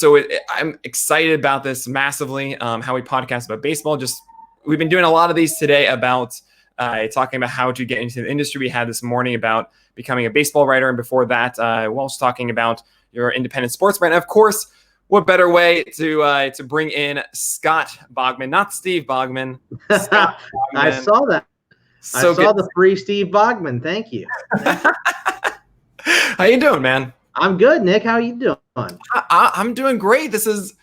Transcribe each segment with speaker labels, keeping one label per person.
Speaker 1: So I'm excited about this massively. How we podcast about baseball. We've been doing a lot of these today about talking about how to get into the industry. We had this morning about becoming a baseball writer, and before that, Walsh talking about your independent sports brand. Of course, what better way to bring in Scott Bogman, not Steve Bogman. Scott Bogman.
Speaker 2: I saw that.
Speaker 1: So
Speaker 2: I saw the free Steve Bogman. Thank you.
Speaker 1: How you doing, man?
Speaker 2: I'm good, Nick. How you doing?
Speaker 1: I'm doing great. This is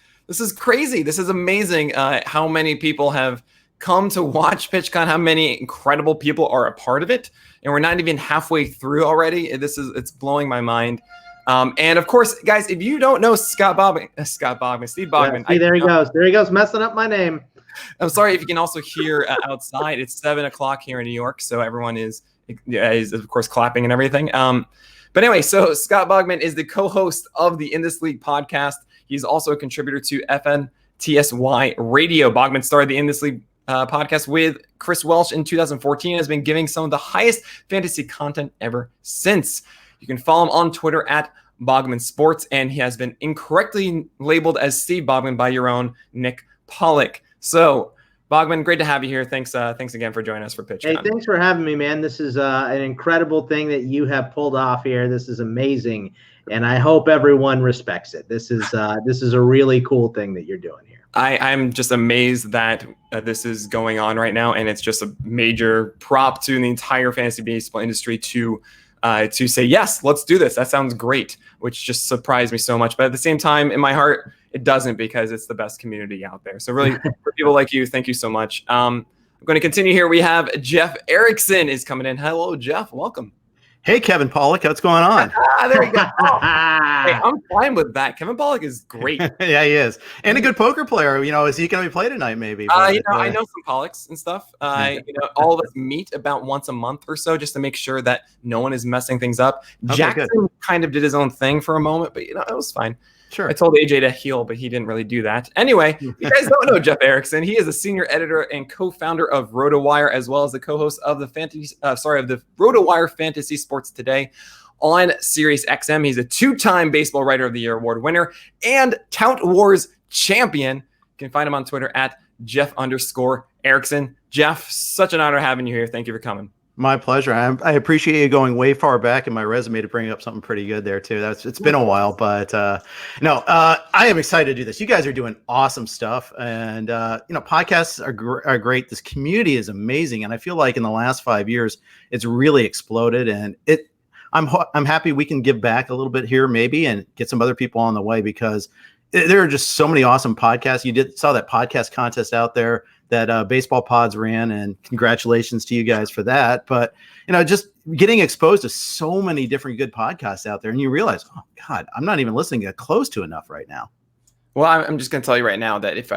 Speaker 1: crazy. This is amazing. How many people have come to watch PitchCon? How many incredible people are a part of it? And we're not even halfway through already. It's blowing my mind. And of course, guys, if you don't know Steve Bogman.
Speaker 2: Yeah, see, there he goes. There he goes, messing up my name.
Speaker 1: I'm sorry if you can also hear outside. It's 7:00 here in New York, so everyone is of course clapping and everything. But anyway, so Scott Bogman is the co-host of the In This League podcast. He's also a contributor to FNTSY Radio. Bogman started the In This League podcast with Chris Welsh in 2014 and has been giving some of the highest fantasy content ever since. You can follow him on Twitter at Bogman Sports, and he has been incorrectly labeled as Steve Bogman by your own Nick Pollock. So, Bogman, great to have you here. Thanks again for joining us for PitchCon.
Speaker 2: Hey, thanks for having me, man. This is an incredible thing that you have pulled off here. This is amazing, and I hope everyone respects it. This is a really cool thing that you're doing here.
Speaker 1: I'm just amazed that this is going on right now, and it's just a major prop to the entire fantasy baseball industry to say, yes, let's do this. That sounds great, which just surprised me so much. But at the same time, in my heart, it doesn't, because it's the best community out there. So really, for people like you, thank you so much. I'm going to continue here. We have Jeff Erickson is coming in. Hello, Jeff. Welcome.
Speaker 3: Hey, Kevin Pollock. What's going on?
Speaker 1: There you go. Oh. Hey, I'm fine with that. Kevin Pollock is great.
Speaker 3: Yeah, he is. And a good poker player. Is he going to be played tonight, maybe?
Speaker 1: I know some Pollocks and stuff. All of us meet about once a month or so just to make sure that no one is messing things up. Okay, Jackson kind of did his own thing for a moment, but, it was fine.
Speaker 3: Sure.
Speaker 1: I told AJ to heal, but he didn't really do that. Anyway, you guys don't know Jeff Erickson. He is a senior editor and co-founder of RotoWire, as well as the co-host of the RotoWire Fantasy Sports Today on Sirius XM. He's a two-time Baseball Writer of the Year award winner and Tout Wars champion. You can find him on Twitter at Jeff_Erickson. Jeff, such an honor having you here. Thank you for coming.
Speaker 3: My pleasure. I appreciate you going way far back in my resume to bring up something pretty good there too. It's been a while, but I am excited to do this. You guys are doing awesome stuff, and podcasts are great. This community is amazing, and I feel like in the last 5 years, it's really exploded. And I'm happy we can give back a little bit here, maybe, and get some other people on the way, because there are just so many awesome podcasts. You saw that podcast contest out there that Baseball Pods ran, and congratulations to you guys for that. But, just getting exposed to so many different good podcasts out there, and you realize, oh God, I'm not even listening close to enough right now.
Speaker 1: Well, I'm just going to tell you right now that if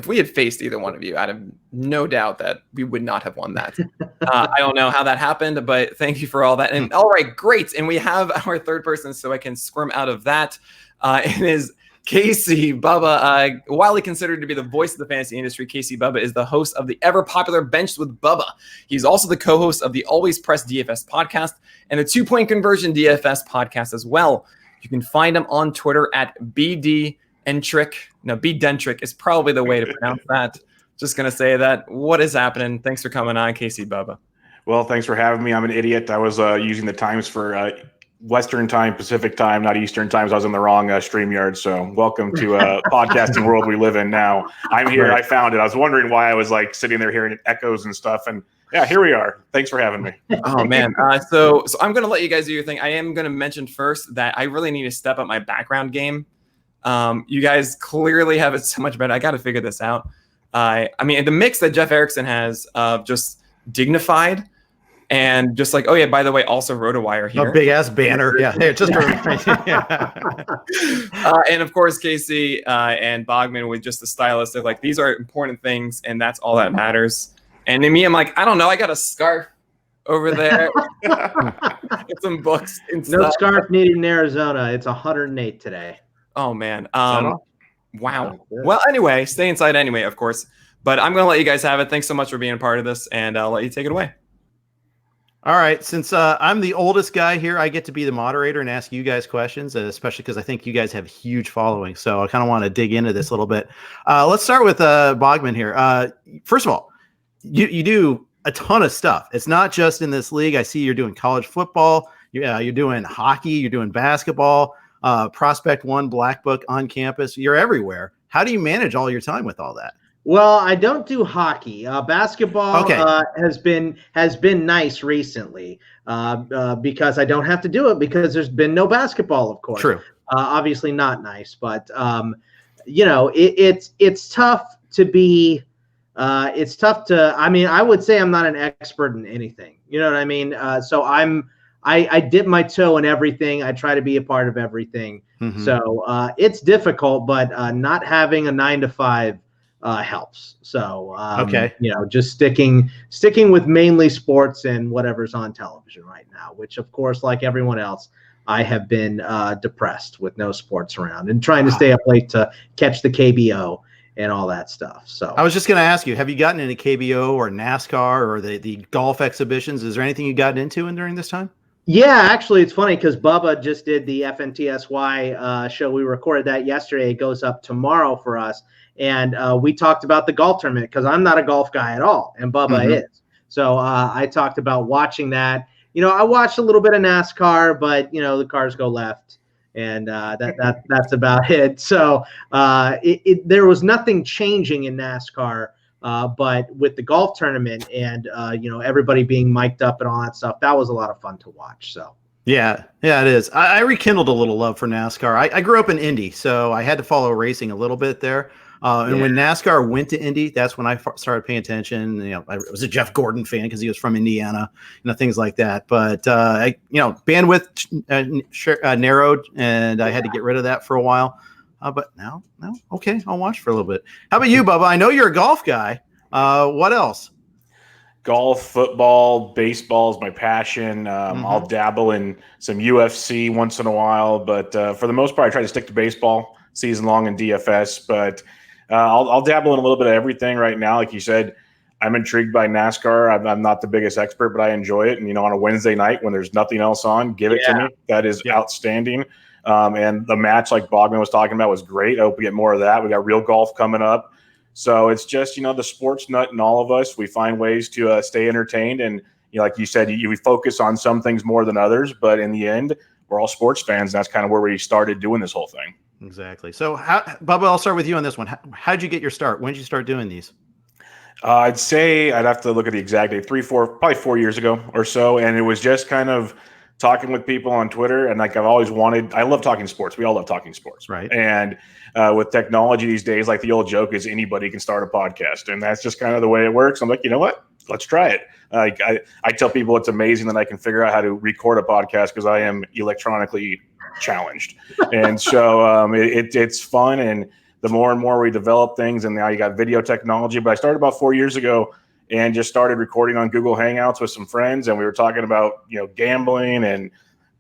Speaker 1: we had faced either one of you, I'd have no doubt that we would not have won that. I don't know how that happened, but thank you for all that. And all right, great. And we have our third person, so I can squirm out of that. It is KC Bubba. Widely considered to be the voice of the fantasy industry, KC Bubba is the host of the ever-popular Benched with Bubba. He's also the co-host of the Always Press DFS podcast and the 2-Point Conversion DFS podcast as well. You can find him on Twitter at BDentric. No, BDentric is probably the way to pronounce that. Just going to say that. What is happening? Thanks for coming on, KC Bubba.
Speaker 4: Well, thanks for having me. I'm an idiot. I was using the times for Western time, Pacific time, not Eastern times. I was in the wrong StreamYard. So welcome to podcasting world we live in now. I'm here. I found it. I was wondering why I was sitting there hearing echoes and stuff. And yeah, here we are. Thanks for having me.
Speaker 1: Oh man. So I'm going to let you guys do your thing. I am going to mention first that I really need to step up my background game. You guys clearly have it so much better. I got to figure this out. I mean, the mix that Jeff Erickson has of just dignified and just oh yeah, by the way, also RotoWire here.
Speaker 3: A big ass banner. Yeah. Hey, just
Speaker 1: and of course, KC and Bogman with just the stylistic, these are important things, and that's all that matters. And in me, I'm I don't know, I got a scarf over there. Get some books and stuff.
Speaker 2: No scarf needed in Arizona. It's 108 today.
Speaker 1: Oh man. Wow. Well, anyway, stay inside anyway, of course. But I'm going to let you guys have it. Thanks so much for being a part of this, and I'll let you take it away.
Speaker 3: All right. Since I'm the oldest guy here, I get to be the moderator and ask you guys questions, especially because I think you guys have huge following. So I kind of want to dig into this a little bit. Let's start with Bogman here. First of all, you do a ton of stuff. It's not just in this league. I see you're doing college football. You're doing hockey. You're doing basketball, Prospect One, Black Book on campus. You're everywhere. How do you manage all your time with all that?
Speaker 2: Well, I don't do hockey. Basketball has been nice recently because I don't have to do it because there's been no basketball, of course.
Speaker 3: True.
Speaker 2: Obviously not nice, but it's tough to be. It's tough to. I mean, I would say I'm not an expert in anything. You know what I mean? So I dip my toe in everything. I try to be a part of everything. Mm-hmm. So it's difficult, but not having a 9-to-5. Helps. So, just sticking with mainly sports and whatever's on television right now, which of course, like everyone else, I have been depressed with no sports around and trying to stay up late to catch the KBO and all that stuff. So
Speaker 3: I was just going to ask you, have you gotten any KBO or NASCAR or the golf exhibitions? Is there anything you gotten into during this time?
Speaker 2: Yeah, actually, it's funny because Bubba just did the FNTSY show. We recorded that yesterday. It goes up tomorrow for us. And we talked about the golf tournament because I'm not a golf guy at all, and Bubba is. So I talked about watching that. I watched a little bit of NASCAR, but the cars go left, and that's about it. So there was nothing changing in NASCAR, but with the golf tournament and everybody being mic'd up and all that stuff, that was a lot of fun to watch. So.
Speaker 3: Yeah, it is. I rekindled a little love for NASCAR. I grew up in Indy, so I had to follow racing a little bit there. And when NASCAR went to Indy, that's when I started paying attention. I was a Jeff Gordon fan because he was from Indiana, things like that. But bandwidth narrowed, and I had to get rid of that for a while. But now, okay, I'll watch for a little bit. How about you, Bubba? I know you're a golf guy. What else?
Speaker 4: Golf, football, baseball is my passion. I'll dabble in some UFC once in a while, but for the most part, I try to stick to baseball season long in DFS. But I'll dabble in a little bit of everything right now. Like you said, I'm intrigued by NASCAR. I'm not the biggest expert, but I enjoy it. And, on a Wednesday night when there's nothing else on, give it to me. That is outstanding. And the match like Bogman was talking about was great. I hope we get more of that. We got real golf coming up. So it's just, the sports nut in all of us. We find ways to stay entertained. And, like you said, we focus on some things more than others. But in the end, we're all sports fans. And that's kind of where we started doing this whole thing.
Speaker 3: Exactly. So, Bubba, I'll start with you on this one. How did you get your start? When did you start doing these?
Speaker 4: I'd say I'd have to look at the exact date, probably 4 years ago or so. And it was just kind of talking with people on Twitter. And like I love talking sports. We all love talking sports.
Speaker 3: Right.
Speaker 4: And with technology these days, like the old joke is anybody can start a podcast. And that's just kind of the way it works. I'm like, you know what? Let's try it. I tell people it's amazing that I can figure out how to record a podcast because I am electronically challenged. And so it's fun. And the more and more we develop things, and now you got video technology. But I started about 4 years ago and just started recording on Google Hangouts with some friends. And we were talking about, gambling and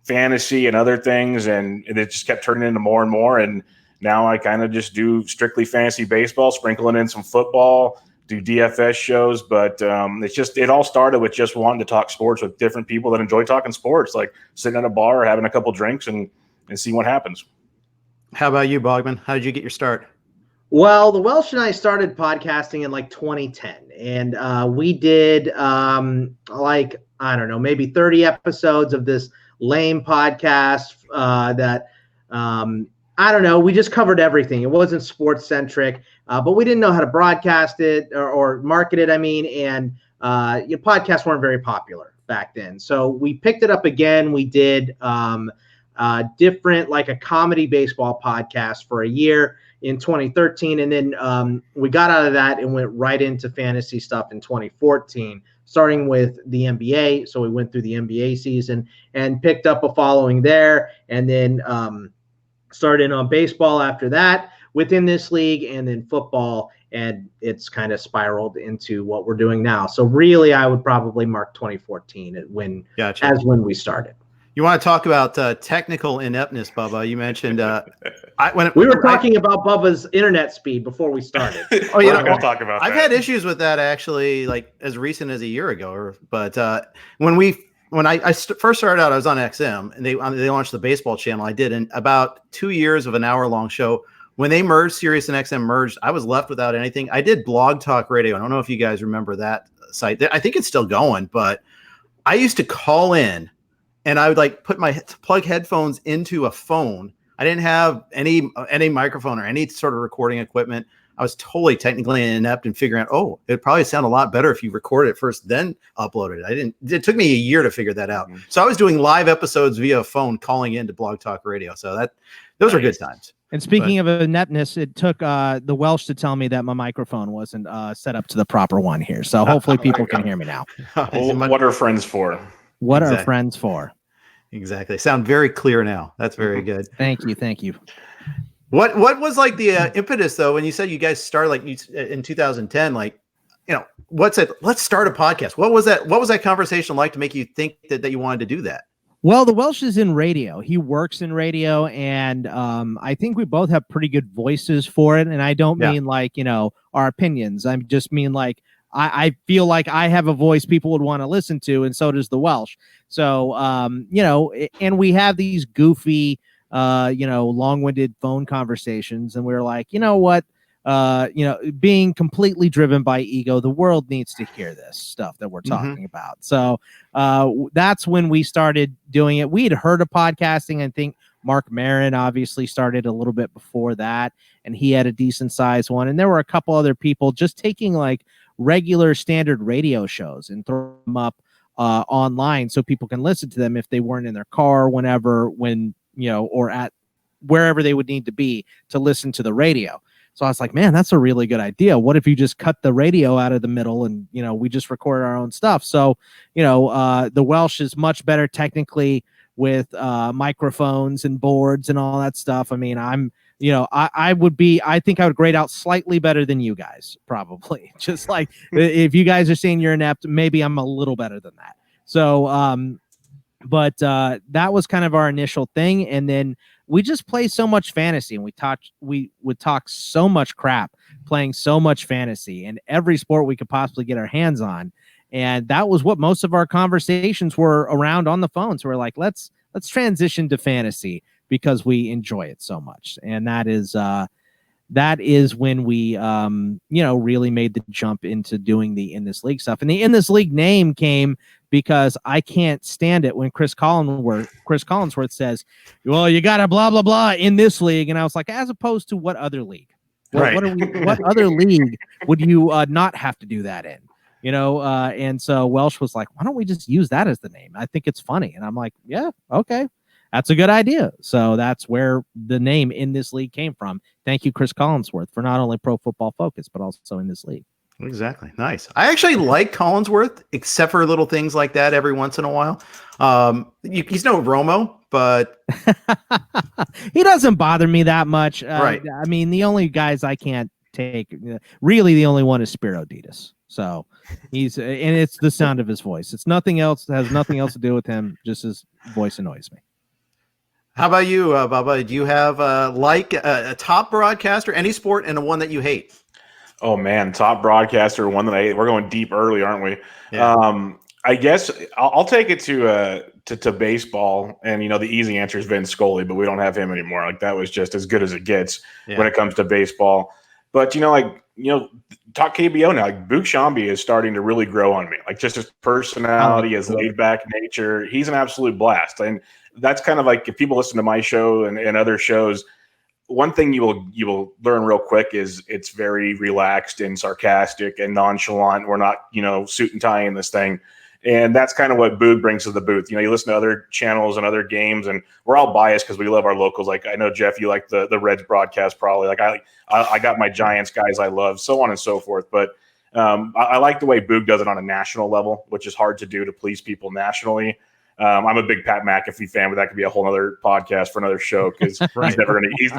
Speaker 4: fantasy and other things. And it just kept turning into more and more. And now I kind of just do strictly fantasy baseball, sprinkling in some football, do DFS shows. But it all started with just wanting to talk sports with different people that enjoy talking sports, like sitting at a bar or having a couple drinks and see what happens.
Speaker 3: How about you, Bogman? How did you get your start?
Speaker 2: Well, the Welsh and I started podcasting in like 2010, and we did maybe 30 episodes of this lame podcast that we just covered everything. It wasn't sports centric, but we didn't know how to broadcast it or market it. And podcasts weren't very popular back then. So we picked it up again. We did different, like a comedy baseball podcast for a year in 2013. And then we got out of that and went right into fantasy stuff in 2014, starting with the NBA. So we went through the NBA season and picked up a following there, and then started on baseball after that within this league, and then football. And it's kind of spiraled into what we're doing now. So really, I would probably mark 2014 as when we started.
Speaker 3: You want to talk about technical ineptness, Bubba? You mentioned
Speaker 2: we were talking about Bubba's internet speed before we started.
Speaker 4: We're not going to talk about
Speaker 3: I've had issues with that actually, like as recent as a year ago. But when we when I first started out, I was on XM, and they launched the baseball channel. I did, and about 2 years of an hour-long show. When they merged, Sirius and XM merged, I was left without anything. I did Blog Talk Radio. I don't know if you guys remember that site. I think it's still going, but I used to call in, and I would like plug headphones into a phone. I didn't have any microphone or any sort of recording equipment. I was totally technically inept in figuring out, it'd probably sound a lot better if you record it first, then upload it. It took me a year to figure that out. So I was doing live episodes via phone, calling into Blog Talk Radio. So those are good times.
Speaker 5: And speaking of ineptness, it took the Welsh to tell me that my microphone wasn't set up to the proper one here. So hopefully people can hear me now.
Speaker 4: Well, what are friends for?
Speaker 5: What are friends for?
Speaker 3: Exactly. Sound very clear now. That's very good.
Speaker 5: Thank you.
Speaker 3: What was like the impetus though when you said you guys started like in 2010? Like, what's it? Let's start a podcast. What was that? What was that conversation like to make you think that you wanted to do that?
Speaker 5: Well, the Welsh is in radio. He works in radio, and I think we both have pretty good voices for it. And I don't mean like our opinions. I just mean like I feel like I have a voice people would want to listen to, and so does the Welsh. So and we have these goofy, long-winded phone conversations, and we're like, you know what? Being completely driven by ego, the world needs to hear this stuff that we're talking about. So that's when we started doing it. We had heard of podcasting. I think Mark Maron obviously started a little bit before that, and he had a decent sized one. And there were a couple other people just taking like regular standard radio shows and throw them up online so people can listen to them if they weren't in their car, or at wherever they would need to be to listen to the radio. So I was like, man, that's a really good idea. What if you just cut the radio out of the middle and, we just record our own stuff? So, the Welsh is much better technically with microphones and boards and all that stuff. I mean, I think I would grade out slightly better than you guys, probably. Just like if you guys are saying you're inept, maybe I'm a little better than that. So, but that was kind of our initial thing. And then we just play so much fantasy, and we would talk so much crap playing so much fantasy and every sport we could possibly get our hands on. And that was what most of our conversations were around on the phone. So we're like, let's transition to fantasy because we enjoy it so much. And that is when we, really made the jump into doing the In This League stuff. And the In This League name came because I can't stand it when Chris Collinsworth says, well, you got to blah, blah, blah in this league. And I was like, as opposed to what other league? What other league would you not have to do that in? And so Welsh was like, why don't we just use that as the name? I think it's funny. And I'm like, yeah, okay. That's a good idea. So that's where the name In This League came from. Thank you, Chris Collinsworth, for not only Pro Football Focus, but also In This League.
Speaker 3: Exactly. Nice. I actually like Collinsworth, except for little things like that every once in a while. He's no Romo, but
Speaker 5: he doesn't bother me that much.
Speaker 3: Right.
Speaker 5: I mean, the only guys I can't take, really the only one is Spiro Ditas. So and it's the sound of his voice. It's nothing else. It has nothing else to do with him. Just his voice annoys me.
Speaker 3: How about you, Bubba? Do you have a top broadcaster, any sport, and a one that you hate?
Speaker 4: Oh man, top broadcaster, one that I hate. We're going deep early, aren't we?
Speaker 3: Yeah.
Speaker 4: I guess I'll take it to baseball, and the easy answer is Vin Scully, but we don't have him anymore. Like that was just as good as it gets when it comes to baseball. But talk KBO now. Like Boog Shambi is starting to really grow on me. Like just his personality, his laid back nature. He's an absolute blast, and that's kind of like if people listen to my show and other shows. One thing you will learn real quick is it's very relaxed and sarcastic and nonchalant. We're not, suit and tie in this thing. And that's kind of what Boog brings to the booth. You listen to other channels and other games, and we're all biased because we love our locals. Like I know, Jeff, you like the Reds broadcast probably. Like I got my Giants guys I love, so on and so forth. But I like the way Boog does it on a national level, which is hard to do to please people nationally. I'm a big Pat McAfee fan, but that could be a whole other podcast for another show because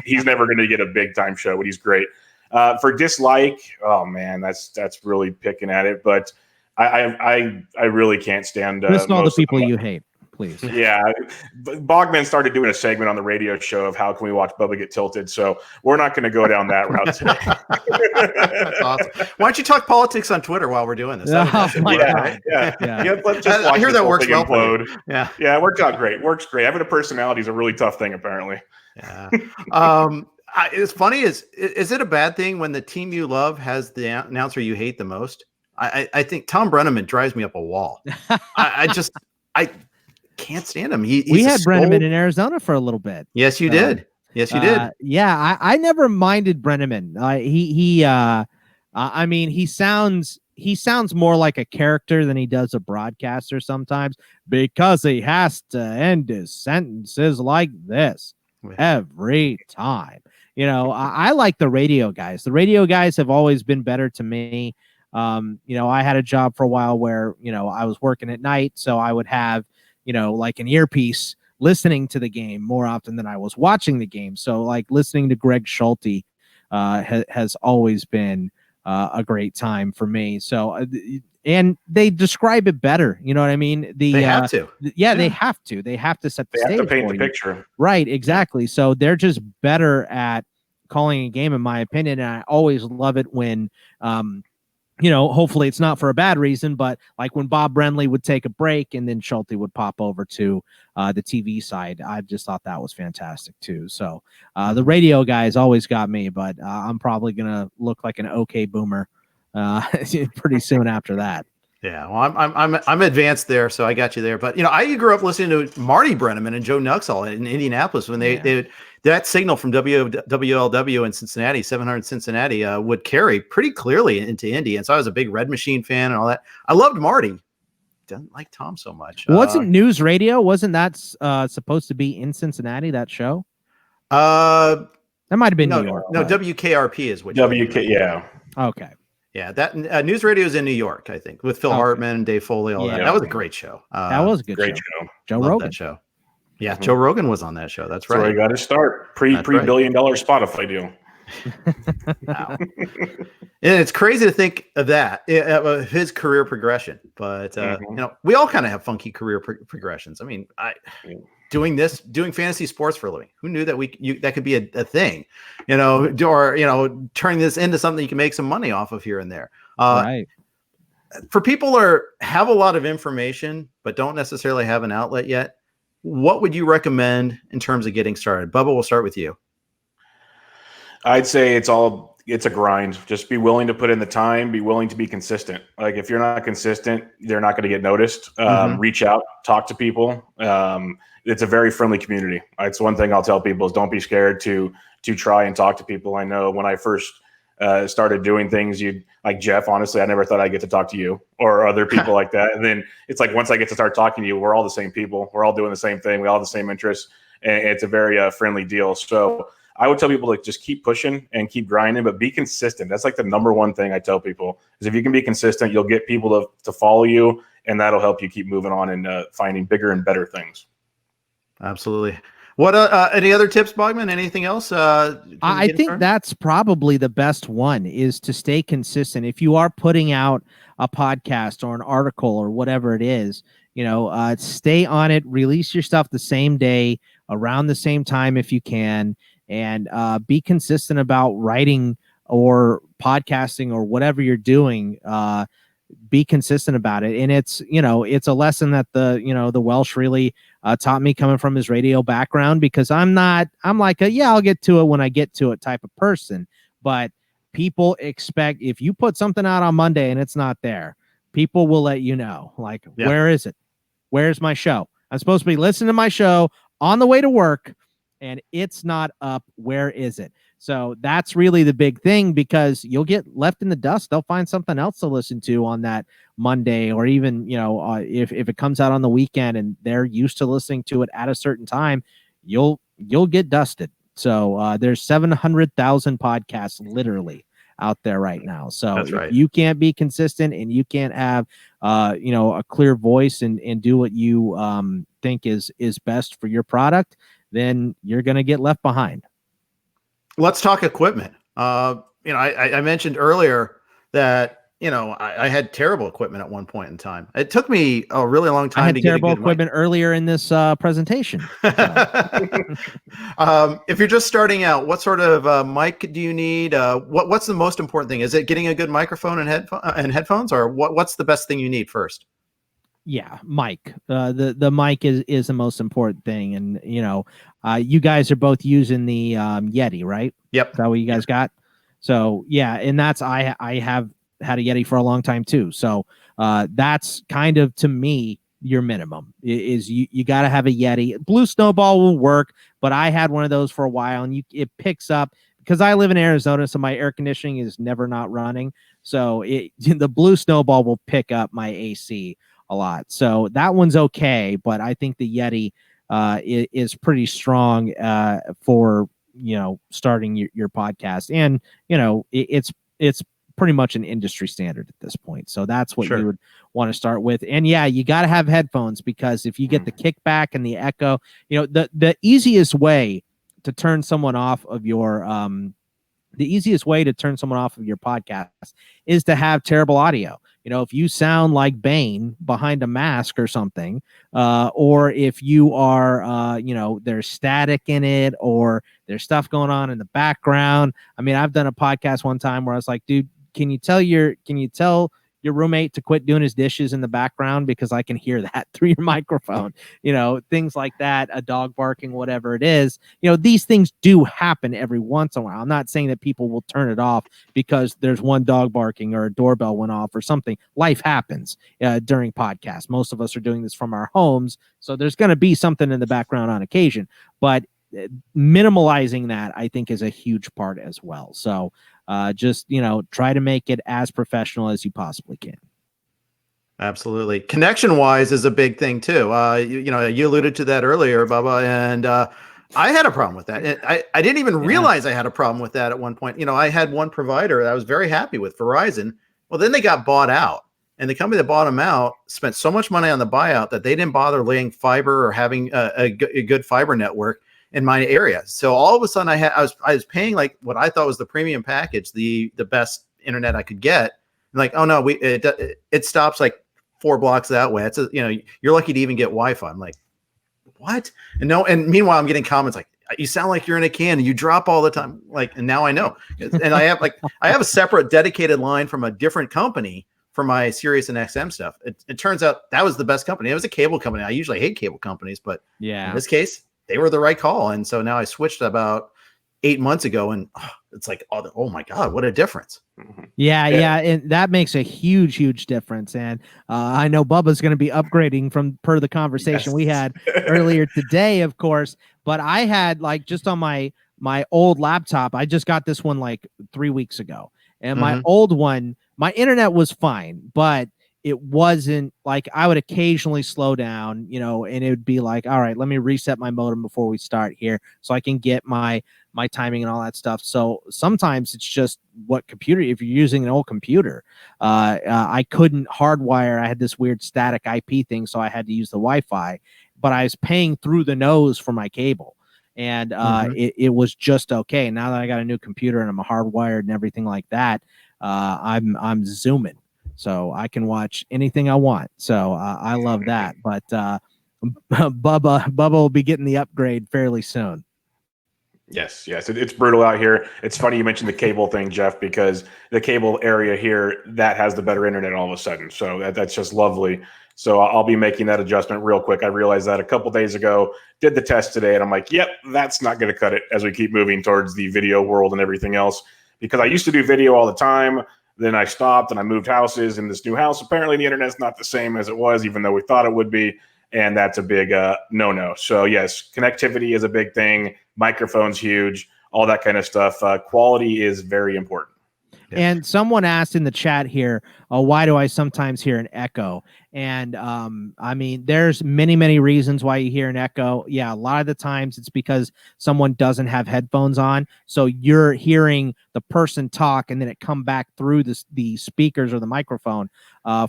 Speaker 4: he's never gonna get a big time show, but he's great. For dislike, oh man, that's really picking at it. But I really can't stand
Speaker 5: list all the people you hate. please.
Speaker 4: Yeah, Bogman started doing a segment on the radio show of how can we watch Bubba get tilted. So we're not going to go down that route today.
Speaker 3: That's awesome. Why don't you talk politics on Twitter while we're doing this? That would work, right?
Speaker 4: Yeah. Let's just watch
Speaker 3: I hear
Speaker 4: this
Speaker 3: that
Speaker 4: whole
Speaker 3: works
Speaker 4: thing
Speaker 3: well
Speaker 4: implode.
Speaker 3: Yeah,
Speaker 4: it works out great. Works great. Having a personality is a really tough thing, apparently.
Speaker 3: Yeah. It's funny. Is it a bad thing when the team you love has the announcer you hate the most? I think Tom Brenneman drives me up a wall. I can't stand him.
Speaker 5: We had Brenneman in Arizona for a little bit.
Speaker 3: Yes, you did. Yes, you did.
Speaker 5: Yeah, I never minded Brenneman. I mean, he sounds more like a character than he does a broadcaster sometimes, because he has to end his sentences like this every time. You know, I like the radio guys. The radio guys have always been better to me. You know, I had a job for a while where, you know, I was working at night, so I would have, you know, like an earpiece listening to the game more often than I was watching the game. So like listening to Greg Schulte has always been a great time for me. So and they describe it better. You know what I mean? They have to. They have to. They have to set the stage. They have to paint the picture. Right. Exactly. So they're just better at calling a game, in my opinion. And I always love it when, you know, hopefully it's not for a bad reason, but like when Bob Brenly would take a break and then Schulte would pop over to the TV side. I just thought that was fantastic too. So the radio guys always got me, but I'm probably going to look like an okay boomer pretty soon after that.
Speaker 3: Yeah, well, I'm advanced there, so I got you there. But you know, I grew up listening to Marty Brenneman and Joe Nuxall in Indianapolis when they that signal from WLW in Cincinnati, 700 Cincinnati, would carry pretty clearly into Indy, and so I was a big Red Machine fan and all that. I loved Marty. Didn't like Tom so much.
Speaker 5: Wasn't News Radio? Wasn't that supposed to be in Cincinnati? That show?
Speaker 3: That
Speaker 5: might have been New York.
Speaker 3: No, WKRP is what.
Speaker 4: Yeah.
Speaker 5: Okay.
Speaker 3: Yeah, that News Radio is in New York, I think, with Phil Hartman and Dave Foley. All that. That was a great show.
Speaker 5: That was a great show. Joe Rogan.
Speaker 3: That show. Yeah, Joe Rogan was on that show. That's right.
Speaker 4: Where he got to start pre-billion-dollar Spotify deal.
Speaker 3: Wow. And it's crazy to think of that, of his career progression. But you know, we all kind of have funky career progressions. I mean, doing fantasy sports for a living. Who knew that that could be a thing, you know, or, you know, turning this into something you can make some money off of here and there.
Speaker 5: Right.
Speaker 3: For people who have a lot of information, but don't necessarily have an outlet yet, what would you recommend in terms of getting started? Bubba, we'll start with you.
Speaker 4: I'd say it's a grind. Just be willing to put in the time, be willing to be consistent. Like if you're not consistent, they're not going to get noticed. Reach out, talk to people. It's a very friendly community. It's one thing I'll tell people is don't be scared to try and talk to people. I know when I first started doing things, like Jeff, honestly, I never thought I'd get to talk to you or other people like that. And then it's like, once I get to start talking to you, we're all the same people. We're all doing the same thing. We all have the same interests, and it's a very friendly deal. So I would tell people to just keep pushing and keep grinding, but be consistent. That's like the number one thing I tell people is if you can be consistent, you'll get people to follow you, and that'll help you keep moving on and finding bigger and better things.
Speaker 3: Absolutely. What any other tips, Bogman? Anything else?
Speaker 5: I think that's probably the best one, is to stay consistent. If you are putting out a podcast or an article or whatever it is, you know, stay on it, release your stuff the same day, around the same time if you can, and be consistent about writing or podcasting or whatever you're doing. Be consistent about it. And it's, you know, it's a lesson that the Welsh really taught me, coming from his radio background, because I'm like I'll get to it when I get to it type of person. But people expect, if you put something out on Monday and it's not there, people will let you know, like, where is it? Where's my show? I'm supposed to be listening to my show on the way to work, and it's not up. Where is it? So that's really the big thing, because you'll get left in the dust. They'll find something else to listen to on that Monday, or even, you know, if it comes out on the weekend and they're used to listening to it at a certain time, you'll get dusted. So there's 700,000 podcasts literally out there right now. So if you can't be consistent and you can't have, you know, a clear voice and do what you think is best for your product, then you're going to get left behind.
Speaker 3: Let's talk equipment. You know, I mentioned earlier that, I had terrible equipment at one point in time. It took me a really long time
Speaker 5: I had
Speaker 3: to get
Speaker 5: terrible
Speaker 3: a good
Speaker 5: equipment earlier in this presentation.
Speaker 3: If you're just starting out, what sort of mic do you need? What's the most important thing? Is it getting a good microphone and headphones, or what's the best thing you need first?
Speaker 5: Yeah, mic. The mic is the most important thing, and you guys are both using the Yeti, right?
Speaker 3: Yep.
Speaker 5: Is that what you guys got? So yeah, and that's I have had a Yeti for a long time too. So that's kind of, to me, your minimum is you got to have a Yeti. Blue Snowball will work, but I had one of those for a while, and it picks up, because I live in Arizona, so my air conditioning is never not running. So the Blue Snowball will pick up my AC a lot. So that one's okay, but I think the Yeti is pretty strong for starting your podcast, and it's pretty much an industry standard at this point. So that's what you would want to start with. And yeah, you got to have headphones, because if you get the kickback and the echo, the easiest way to turn someone off of your podcast is to have terrible audio. If you sound like Bane behind a mask or something, or if you are, there's static in it, or there's stuff going on in the background. I mean, I've done a podcast one time where I was like, dude, can you tell your roommate to quit doing his dishes in the background, because I can hear that through your microphone, things like that, a dog barking, whatever it is. These things do happen every once in a while. I'm not saying that people will turn it off because there's one dog barking or a doorbell went off or something. Life happens during podcasts. Most of us are doing this from our homes, so there's going to be something in the background on occasion, but minimalizing that, I think, is a huge part as well. So just try to make it as professional as you possibly can.
Speaker 3: Absolutely. Connection wise is a big thing too. You alluded to that earlier, Bubba, and I had a problem with that. I didn't even realize I had a problem with that at one point. I had one provider that I was very happy with, Verizon. Well, then they got bought out, and the company that bought them out spent so much money on the buyout that they didn't bother laying fiber or having a good fiber network in my area. So all of a sudden I was paying like what I thought was the premium package, the best internet I could get. And like, oh no, it stops like 4 blocks that way. It's you're lucky to even get Wi-Fi. I'm like, what? And meanwhile I'm getting comments like, you sound like you're in a can and you drop all the time. Like, and now I know. And I have a separate dedicated line from a different company for my Sirius and XM stuff. It turns out that was the best company. It was a cable company. I usually hate cable companies, but in this case, they were the right call. And so now I switched about 8 months ago, and it's like, oh my God, what a difference.
Speaker 5: Yeah. And that makes a huge difference. And I know Bubba's going to be upgrading per the conversation we had earlier today, of course, but I had just on my old laptop, I just got this one like 3 weeks ago, and my old one, my internet was fine, but it wasn't like, I would occasionally slow down, and it would be like, all right, let me reset my modem before we start here so I can get my timing and all that stuff. So sometimes it's just what computer, if you're using an old computer, I couldn't hardwire. I had this weird static IP thing, so I had to use the Wi-Fi, but I was paying through the nose for my cable. And it was just okay. Now that I got a new computer and I'm hardwired and everything like that, I'm zooming. So I can watch anything I want. So I love that. But Bubba will be getting the upgrade fairly soon.
Speaker 4: Yes. It's brutal out here. It's funny you mentioned the cable thing, Jeff, because the cable area here, that has the better internet all of a sudden. So that's just lovely. So I'll be making that adjustment real quick. I realized that a couple days ago, did the test today, and I'm like, yep, that's not going to cut it as we keep moving towards the video world and everything else. Because I used to do video all the time. Then I stopped and I moved houses. In this new house, apparently the internet's not the same as it was, even though we thought it would be. And that's a big no-no. So yes, connectivity is a big thing. Microphone's huge, all that kind of stuff. Quality is very important.
Speaker 5: And someone asked in the chat here, why do I sometimes hear an echo? And I mean, there's many reasons why you hear an echo. Yeah, a lot of the times it's because someone doesn't have headphones on. So you're hearing the person talk and then it come back through the speakers or the microphone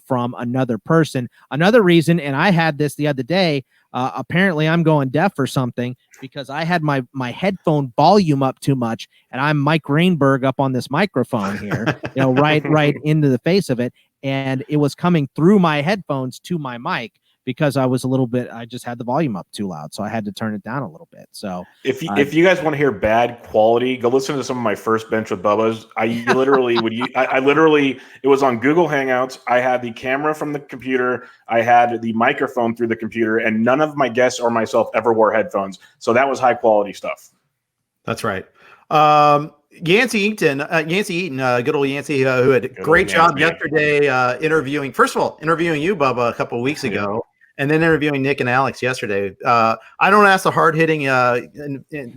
Speaker 5: from another person. Another reason, and I had this the other day, apparently I'm going deaf or something because I had my headphone volume up too much, and I'm Mike Rainberg up on this microphone here, right into the face of it, and it was coming through my headphones to my mic because I just had the volume up too loud, so I had to turn it down a little bit. So
Speaker 4: if you guys want to hear bad quality, go listen to some of my first Bench with Bubba's. I literally it was on Google Hangouts. I had the camera from the computer, I had the microphone through the computer, and none of my guests or myself ever wore headphones. So that was high quality stuff.
Speaker 3: That's right. Yancey Eaton, good old Yancey, who had a great job yesterday interviewing you, Bubba, a couple of weeks ago. And then interviewing Nick and Alex yesterday. I don't ask the hard-hitting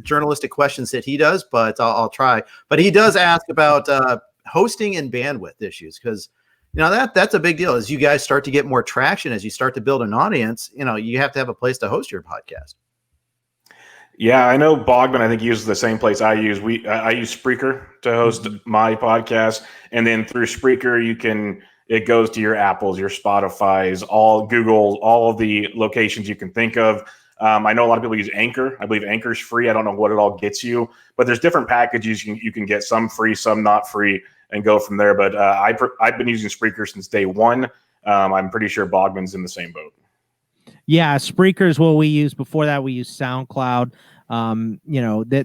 Speaker 3: journalistic questions that he does, but I'll try. But he does ask about hosting and bandwidth issues because that's a big deal. As you guys start to get more traction, as you start to build an audience, you have to have a place to host your podcast.
Speaker 4: Yeah, I know Bogman, I think, uses the same place I use. I use Spreaker to host my podcast, and then through Spreaker it goes to your Apples, your Spotify's, all Google, all of the locations you can think of. I know a lot of people use Anchor. I believe Anchor's free. I don't know what it all gets you, but there's different packages you can get, some free, some not free, and go from there. But I've been using Spreaker since day one. I'm pretty sure Bogman's in the same boat.
Speaker 5: Yeah, Spreaker is what we use. Before that, we use SoundCloud.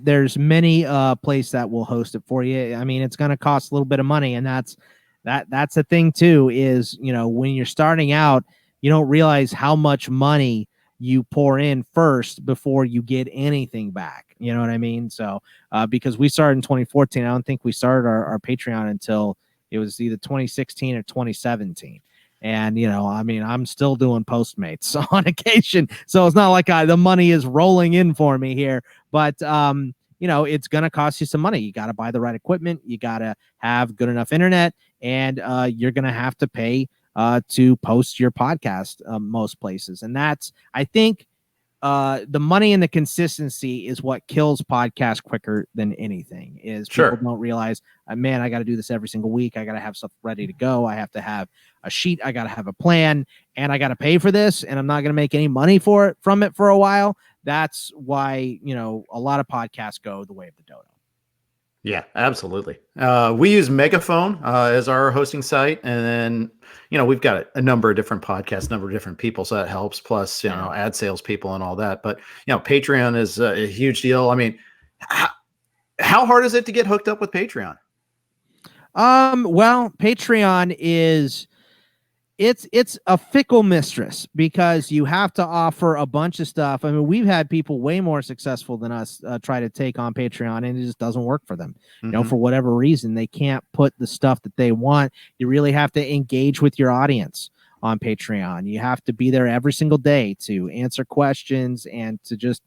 Speaker 5: There's many places that will host it for you. I mean, it's going to cost a little bit of money, and that's the thing too, is, when you're starting out, you don't realize how much money you pour in first before you get anything back. You know what I mean? So, because we started in 2014, I don't think we started our Patreon until it was either 2016 or 2017. And, I'm still doing Postmates on occasion. So it's not like the money is rolling in for me here, but, it's going to cost you some money. You got to buy the right equipment. You got to have good enough internet, and you're going to have to pay to post your podcast most places. And that's, I think, the money and the consistency is what kills podcasts quicker than anything. Is people don't realize, man, I got to do this every single week. I got to have stuff ready to go. I have to have a sheet. I got to have a plan, and I got to pay for this, and I'm not going to make any money from it for a while. That's why, a lot of podcasts go the way of the dodo.
Speaker 3: Yeah, absolutely. We use Megaphone as our hosting site, and then we've got a number of different podcasts, number of different people, so that helps. Plus, ad sales people and all that. But Patreon is a huge deal. I mean, how hard is it to get hooked up with Patreon?
Speaker 5: Well, Patreon is. It's a fickle mistress because you have to offer a bunch of stuff. I mean, we've had people way more successful than us try to take on Patreon, and it just doesn't work for them.
Speaker 3: Mm-hmm.
Speaker 5: For whatever reason, they can't put the stuff that they want. You really have to engage with your audience on Patreon. You have to be there every single day to answer questions and to just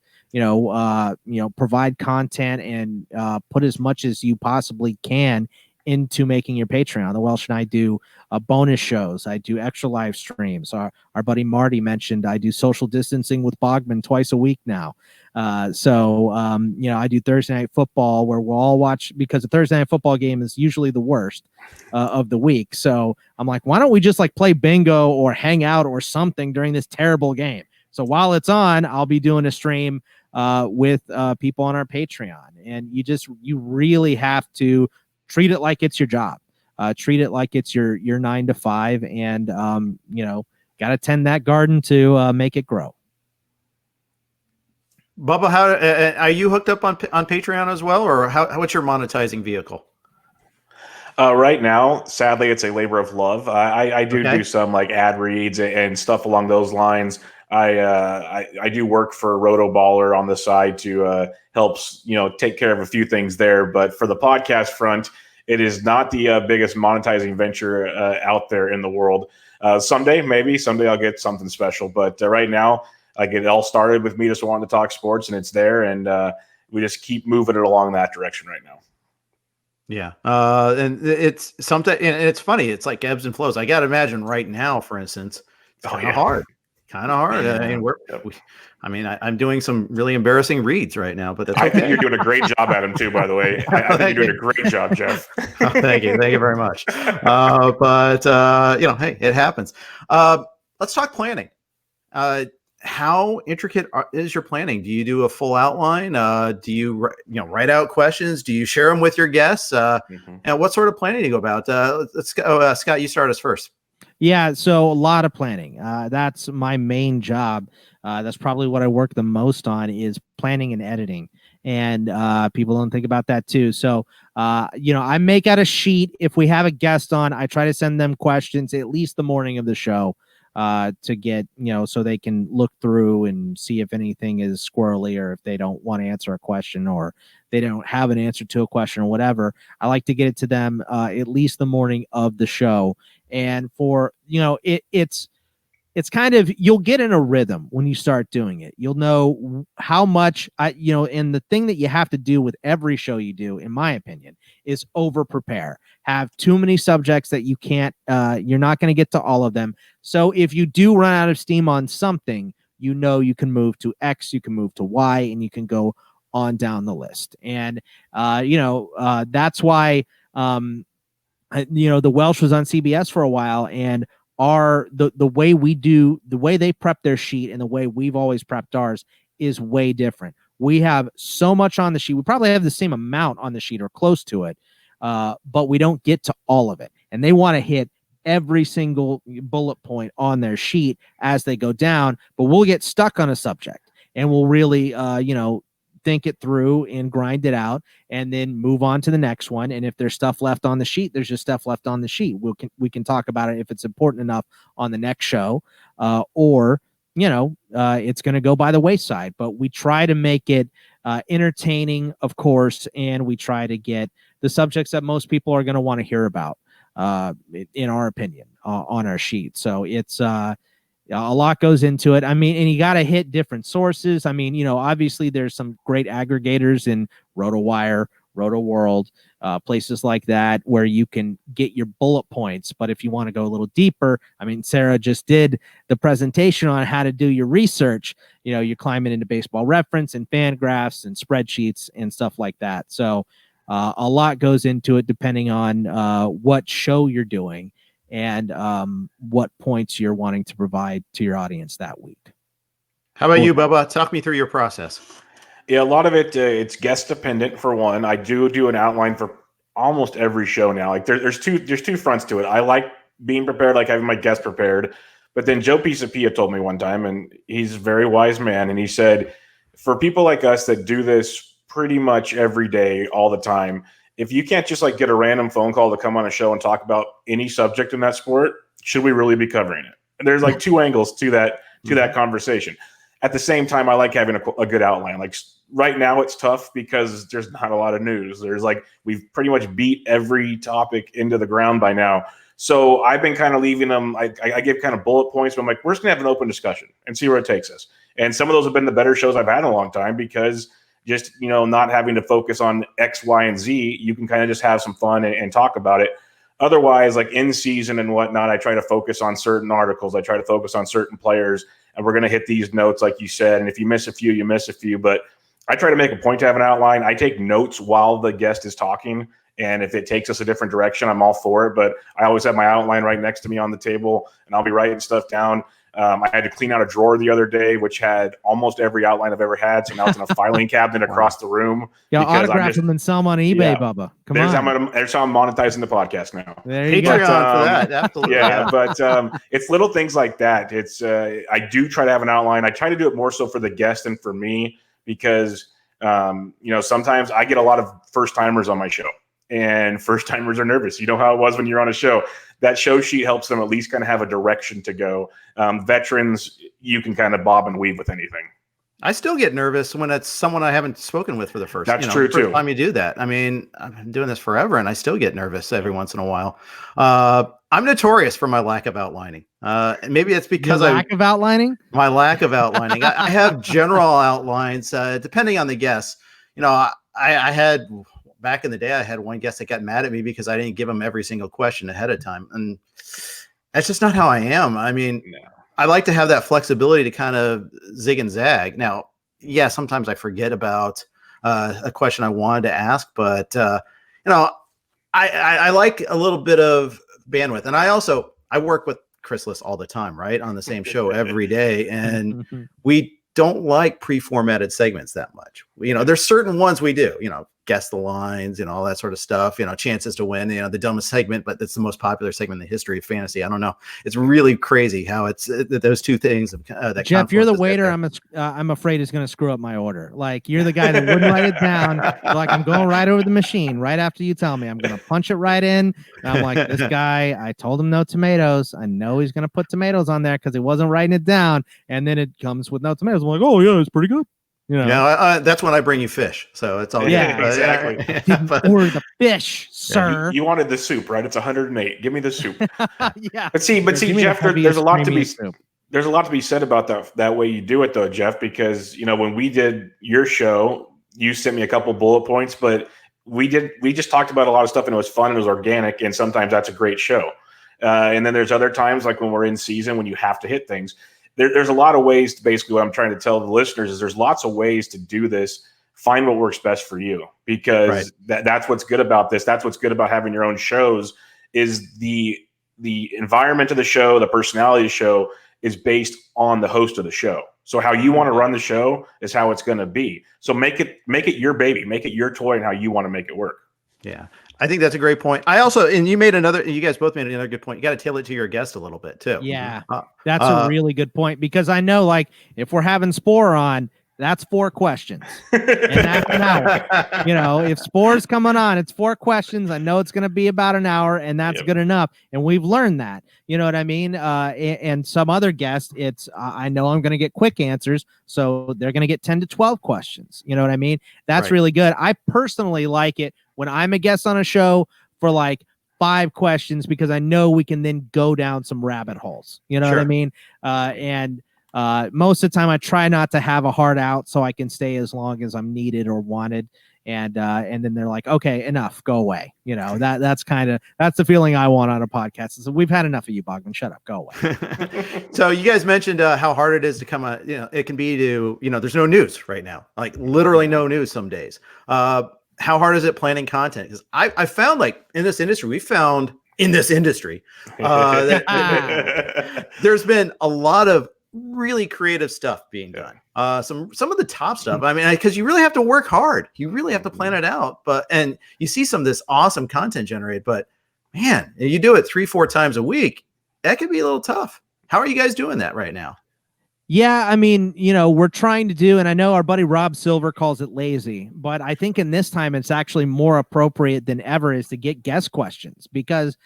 Speaker 5: provide content and put as much as you possibly can into making your Patreon. The Welsh and I do bonus shows. I do extra live streams. Our buddy Marty mentioned I do social distancing with Bogman twice a week now. I do Thursday Night Football where we'll all watch, because the Thursday Night Football game is usually the worst of the week. So I'm like, why don't we just play bingo or hang out or something during this terrible game? So while it's on, I'll be doing a stream with people on our Patreon. And you really have to treat it like it's your job. Treat it like it's your 9 to 5, and got to tend that garden to make it grow.
Speaker 3: Bubba, how are you hooked up on Patreon as well, or what's your monetizing vehicle?
Speaker 4: Right now, sadly, it's a labor of love. I do some ad reads and stuff along those lines. I do work for Rotoballer on the side to helps take care of a few things there. But for the podcast front, it is not the biggest monetizing venture out there in the world. Someday I'll get something special. But right now, it all started with me just wanting to talk sports, and it's there, and we just keep moving it along that direction right now.
Speaker 3: Yeah, and it's sometimes, and it's funny. It's like ebbs and flows. I got to imagine right now, for instance, it's kind of hard. I mean, I'm doing some really embarrassing reads right now, but that's okay.
Speaker 4: I think you're doing a great job at them too, by the way. I think you're doing a great job, Jeff.
Speaker 3: Thank you very much. Hey, it happens. Let's talk planning. how intricate is your planning? Do you do a full outline? Do you write out questions? Do you share them with your guests? And what sort of planning do you go about? Let's go, Scott. You start us first.
Speaker 5: Yeah, so a lot of planning. That's my main job. That's probably what I work the most on is planning and editing. And people don't think about that too. So, I make out a sheet. If we have a guest on, I try to send them questions at least the morning of the show to get, so they can look through and see if anything is squirrely or if they don't want to answer a question or they don't have an answer to a question or whatever. I like to get it to them at least the morning of the show. And for, it's kind of, you'll get in a rhythm when you start doing it. You'll know how much, and the thing that you have to do with every show you do, in my opinion, is over prepare. Have too many subjects that you can't, you're not going to get to all of them. So if you do run out of steam on something, you can move to X, you can move to Y, and you can go on down the list. And, that's why, the Welsh was on CBS for a while, and the way they prep their sheet and the way we've always prepped ours is way different. We have so much on the sheet. We probably have the same amount on the sheet or close to it, but we don't get to all of it. And they want to hit every single bullet point on their sheet as they go down, but we'll get stuck on a subject and we'll really, think it through and grind it out and then move on to the next one. And if there's stuff left on the sheet, there's just stuff left on the sheet. We can talk about it if it's important enough on the next show, or it's going to go by the wayside. But we try to make it entertaining, of course, and we try to get the subjects that most people are going to want to hear about, in our opinion, on our sheet. So it's a lot goes into it. I mean, and you got to hit different sources. I mean, obviously there's some great aggregators in RotoWire, RotoWorld, places like that where you can get your bullet points. But if you want to go a little deeper, I mean, Sarah just did the presentation on how to do your research. You're climbing into Baseball Reference and Fangraphs and spreadsheets and stuff like that. So a lot goes into it depending on what show you're doing and what points you're wanting to provide to your audience that week.
Speaker 3: How about you, Bubba? Talk me through your process.
Speaker 4: Yeah, a lot of it, it's guest dependent for one. I do an outline for almost every show now. Like there's two fronts to it. I like being prepared, like having my guests prepared. But then Joe Pisapia told me one time, and he's a very wise man, and he said, for people like us that do this pretty much every day, all the time, if you can't just like get a random phone call to come on a show and talk about any subject in that sport, should we really be covering it? And there's like two angles to that conversation. At the same time, I like having a good outline. Like right now it's tough because there's not a lot of news. We've pretty much beat every topic into the ground by now. So I've been kind of leaving them. I give kind of bullet points, but I'm like, we're just gonna have an open discussion and see where it takes us. And some of those have been the better shows I've had in a long time because just, not having to focus on X, Y, and Z, you can kind of just have some fun and talk about it. Otherwise, like in season and whatnot, I try to focus on certain articles. I try to focus on certain players, and we're going to hit these notes, like you said. And if you miss a few, you miss a few. But I try to make a point to have an outline. I take notes while the guest is talking. And if it takes us a different direction, I'm all for it. But I always have my outline right next to me on the table, and I'll be writing stuff down. I had to clean out a drawer the other day, which had almost every outline I've ever had. So now it's in a filing cabinet across the room.
Speaker 5: Yeah, autograph them and sell them on eBay, Bubba.
Speaker 4: There's how I'm monetizing the podcast now.
Speaker 5: There you
Speaker 3: Patreon
Speaker 5: go.
Speaker 3: for that. Absolutely.
Speaker 4: Yeah, but it's little things like that. It's I do try to have an outline. I try to do it more so for the guest than for me because sometimes I get a lot of first timers on my show. And first timers are nervous. You know how it was when you're on a show. That show sheet helps them at least kind of have a direction to go. Veterans, you can kind of bob and weave with anything.
Speaker 3: I still get nervous when it's someone I haven't spoken with for the first.
Speaker 4: That's true too.
Speaker 3: Time you do that. I mean, I've been doing this forever, and I still get nervous every once in a while. I'm notorious for my lack of outlining. Maybe it's because
Speaker 5: my lack of outlining. I have general outlines, depending on the guest. I had. Back in the day, I had one guest that got mad at me because I didn't give him every single question ahead of time. And that's just not how I am. I mean, I like to have that flexibility to kind of zig and zag. Now, yeah, sometimes I forget about a question I wanted to ask, but, I like a little bit of bandwidth. And I work with
Speaker 3: Chris lists all the time, right? On the same show every day. And we don't like pre-formatted segments that much. There's certain ones we do, guess the lines and all that sort of stuff, chances to win, the dumbest segment, but that's the most popular segment in the history of fantasy. I don't know. It's really crazy how it's those two things. That
Speaker 5: Jeff, you're the waiter. I'm afraid is going to screw up my order. Like, you're the guy that wouldn't write it down. Like, I'm going right over the machine right after you tell me. I'm going to punch it right in. And I'm like, this guy, I told him no tomatoes. I know he's going to put tomatoes on there because he wasn't writing it down. And then it comes with no tomatoes. I'm like, oh yeah, it's pretty good.
Speaker 3: That's when I bring you fish. So it's all good.
Speaker 4: Exactly.
Speaker 5: Or the fish, sir.
Speaker 4: You wanted the soup, right? It's 108. Give me the soup.
Speaker 5: Yeah.
Speaker 4: But see, Jeff, there's a lot to be there's a lot to be said about that way you do it, though, Jeff. Because when we did your show, you sent me a couple bullet points, but we just talked about a lot of stuff, and it was fun and it was organic. And sometimes that's a great show. And then there's other times, like when we're in season, when you have to hit things. There's a lot of ways to basically what I'm trying to tell the listeners is there's lots of ways to do this. Find what works best for you, because that's what's good about this. That's what's good about having your own shows is the environment of the show, the personality of the show is based on the host of the show. So how you want to run the show is how it's going to be. So make it your baby, make it your toy, and how you want to make it work.
Speaker 3: Yeah. I think that's a great point. You guys both made another good point. You got to tailor it to your guest a little bit too.
Speaker 5: Yeah. That's a really good point, because I know, like, if we're having Spore on, that's 4 questions. And that's an hour. If Spore's coming on, it's 4 questions. I know it's going to be about an hour, and that's good enough. And we've learned that, you know what I mean? And some other guests, it's, I know I'm going to get quick answers. So they're going to get 10 to 12 questions. You know what I mean? That's really good. I personally like it when I'm a guest on a show for like 5 questions, because I know we can then go down some rabbit holes. You know what I mean? Most of the time I try not to have a hard out so I can stay as long as I'm needed or wanted. And then they're like, okay, enough, go away. That's the feeling I want on a podcast. So we've had enough of you, Bogman. Shut up, go away.
Speaker 3: So you guys mentioned how hard it is to come out. It can be to, there's no news right now, like literally no news some days. How hard is it planning content? Because I found, like, in this industry, that there's been a lot of really creative stuff being done. Some of the top stuff. I mean, because you really have to work hard. You really have to plan it out. And you see some of this awesome content generated, but man, you do it 3-4 times a week. That could be a little tough. How are you guys doing that right now?
Speaker 5: Yeah, I mean, we're trying to do, and I know our buddy Rob Silver calls it lazy, but I think in this time it's actually more appropriate than ever is to get guest questions, because,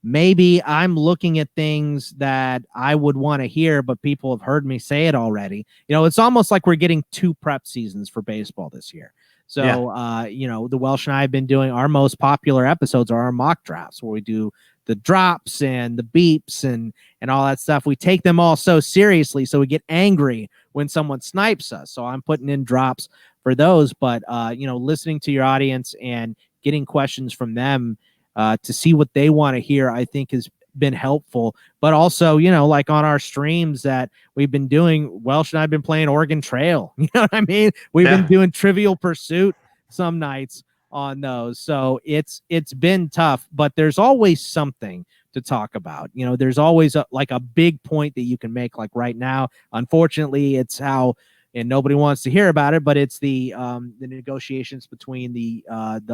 Speaker 5: maybe I'm looking at things that I would want to hear, but people have heard me say it already. It's almost like we're getting 2 prep seasons for baseball this year. So, the Welsh and I have been doing our most popular episodes are our mock drafts, where we do the drops and the beeps and all that stuff. We take them all so seriously, so we get angry when someone snipes us. So I'm putting in drops for those, but listening to your audience and getting questions from them to see what they want to hear, I think has been helpful. But also, like on our streams that we've been doing, Welsh and I've been playing Oregon Trail. You know what I mean? We've been doing Trivial Pursuit some nights on those. So it's been tough, but there's always something to talk about. There's always a big point that you can make. Like right now, unfortunately, it's how, and nobody wants to hear about it, but it's the negotiations between the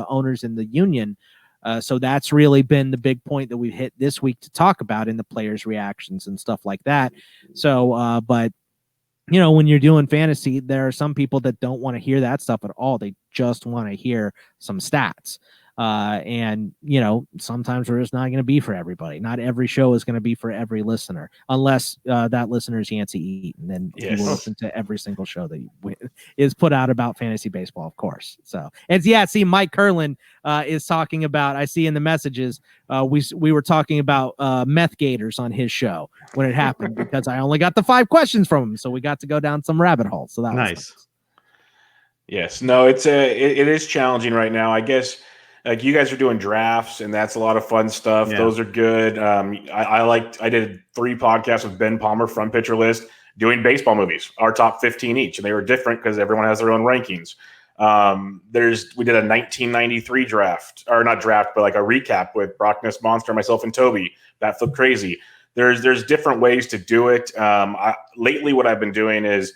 Speaker 5: owners and the union. So that's really been the big point that we've hit this week to talk about in the players' reactions and stuff like that. So, but when you're doing fantasy, there are some people that don't want to hear that stuff at all. They just want to hear some stats. And sometimes we're just not going to be for everybody. Not every show is going to be for every listener, unless that listener is Yancey Eaton. Then you will listen to every single show that is put out about fantasy baseball, of course. So see, Mike Curlin is talking about. I see in the messages we were talking about meth gators on his show when it happened, because I only got the 5 questions from him, so we got to go down some rabbit holes. So that was nice.
Speaker 4: Yes, no, it is challenging right now, I guess. Like, you guys are doing drafts, and that's a lot of fun stuff. Yeah. Those are good. I did 3 podcasts with Ben Palmer from Pitcher List doing baseball movies, our top 15 each, and they were different because everyone has their own rankings. We did a 1993 draft, or not draft, but like a recap with Brock Ness Monster, myself, and Toby. That flipped crazy. there's different ways to do it. Lately, what I've been doing is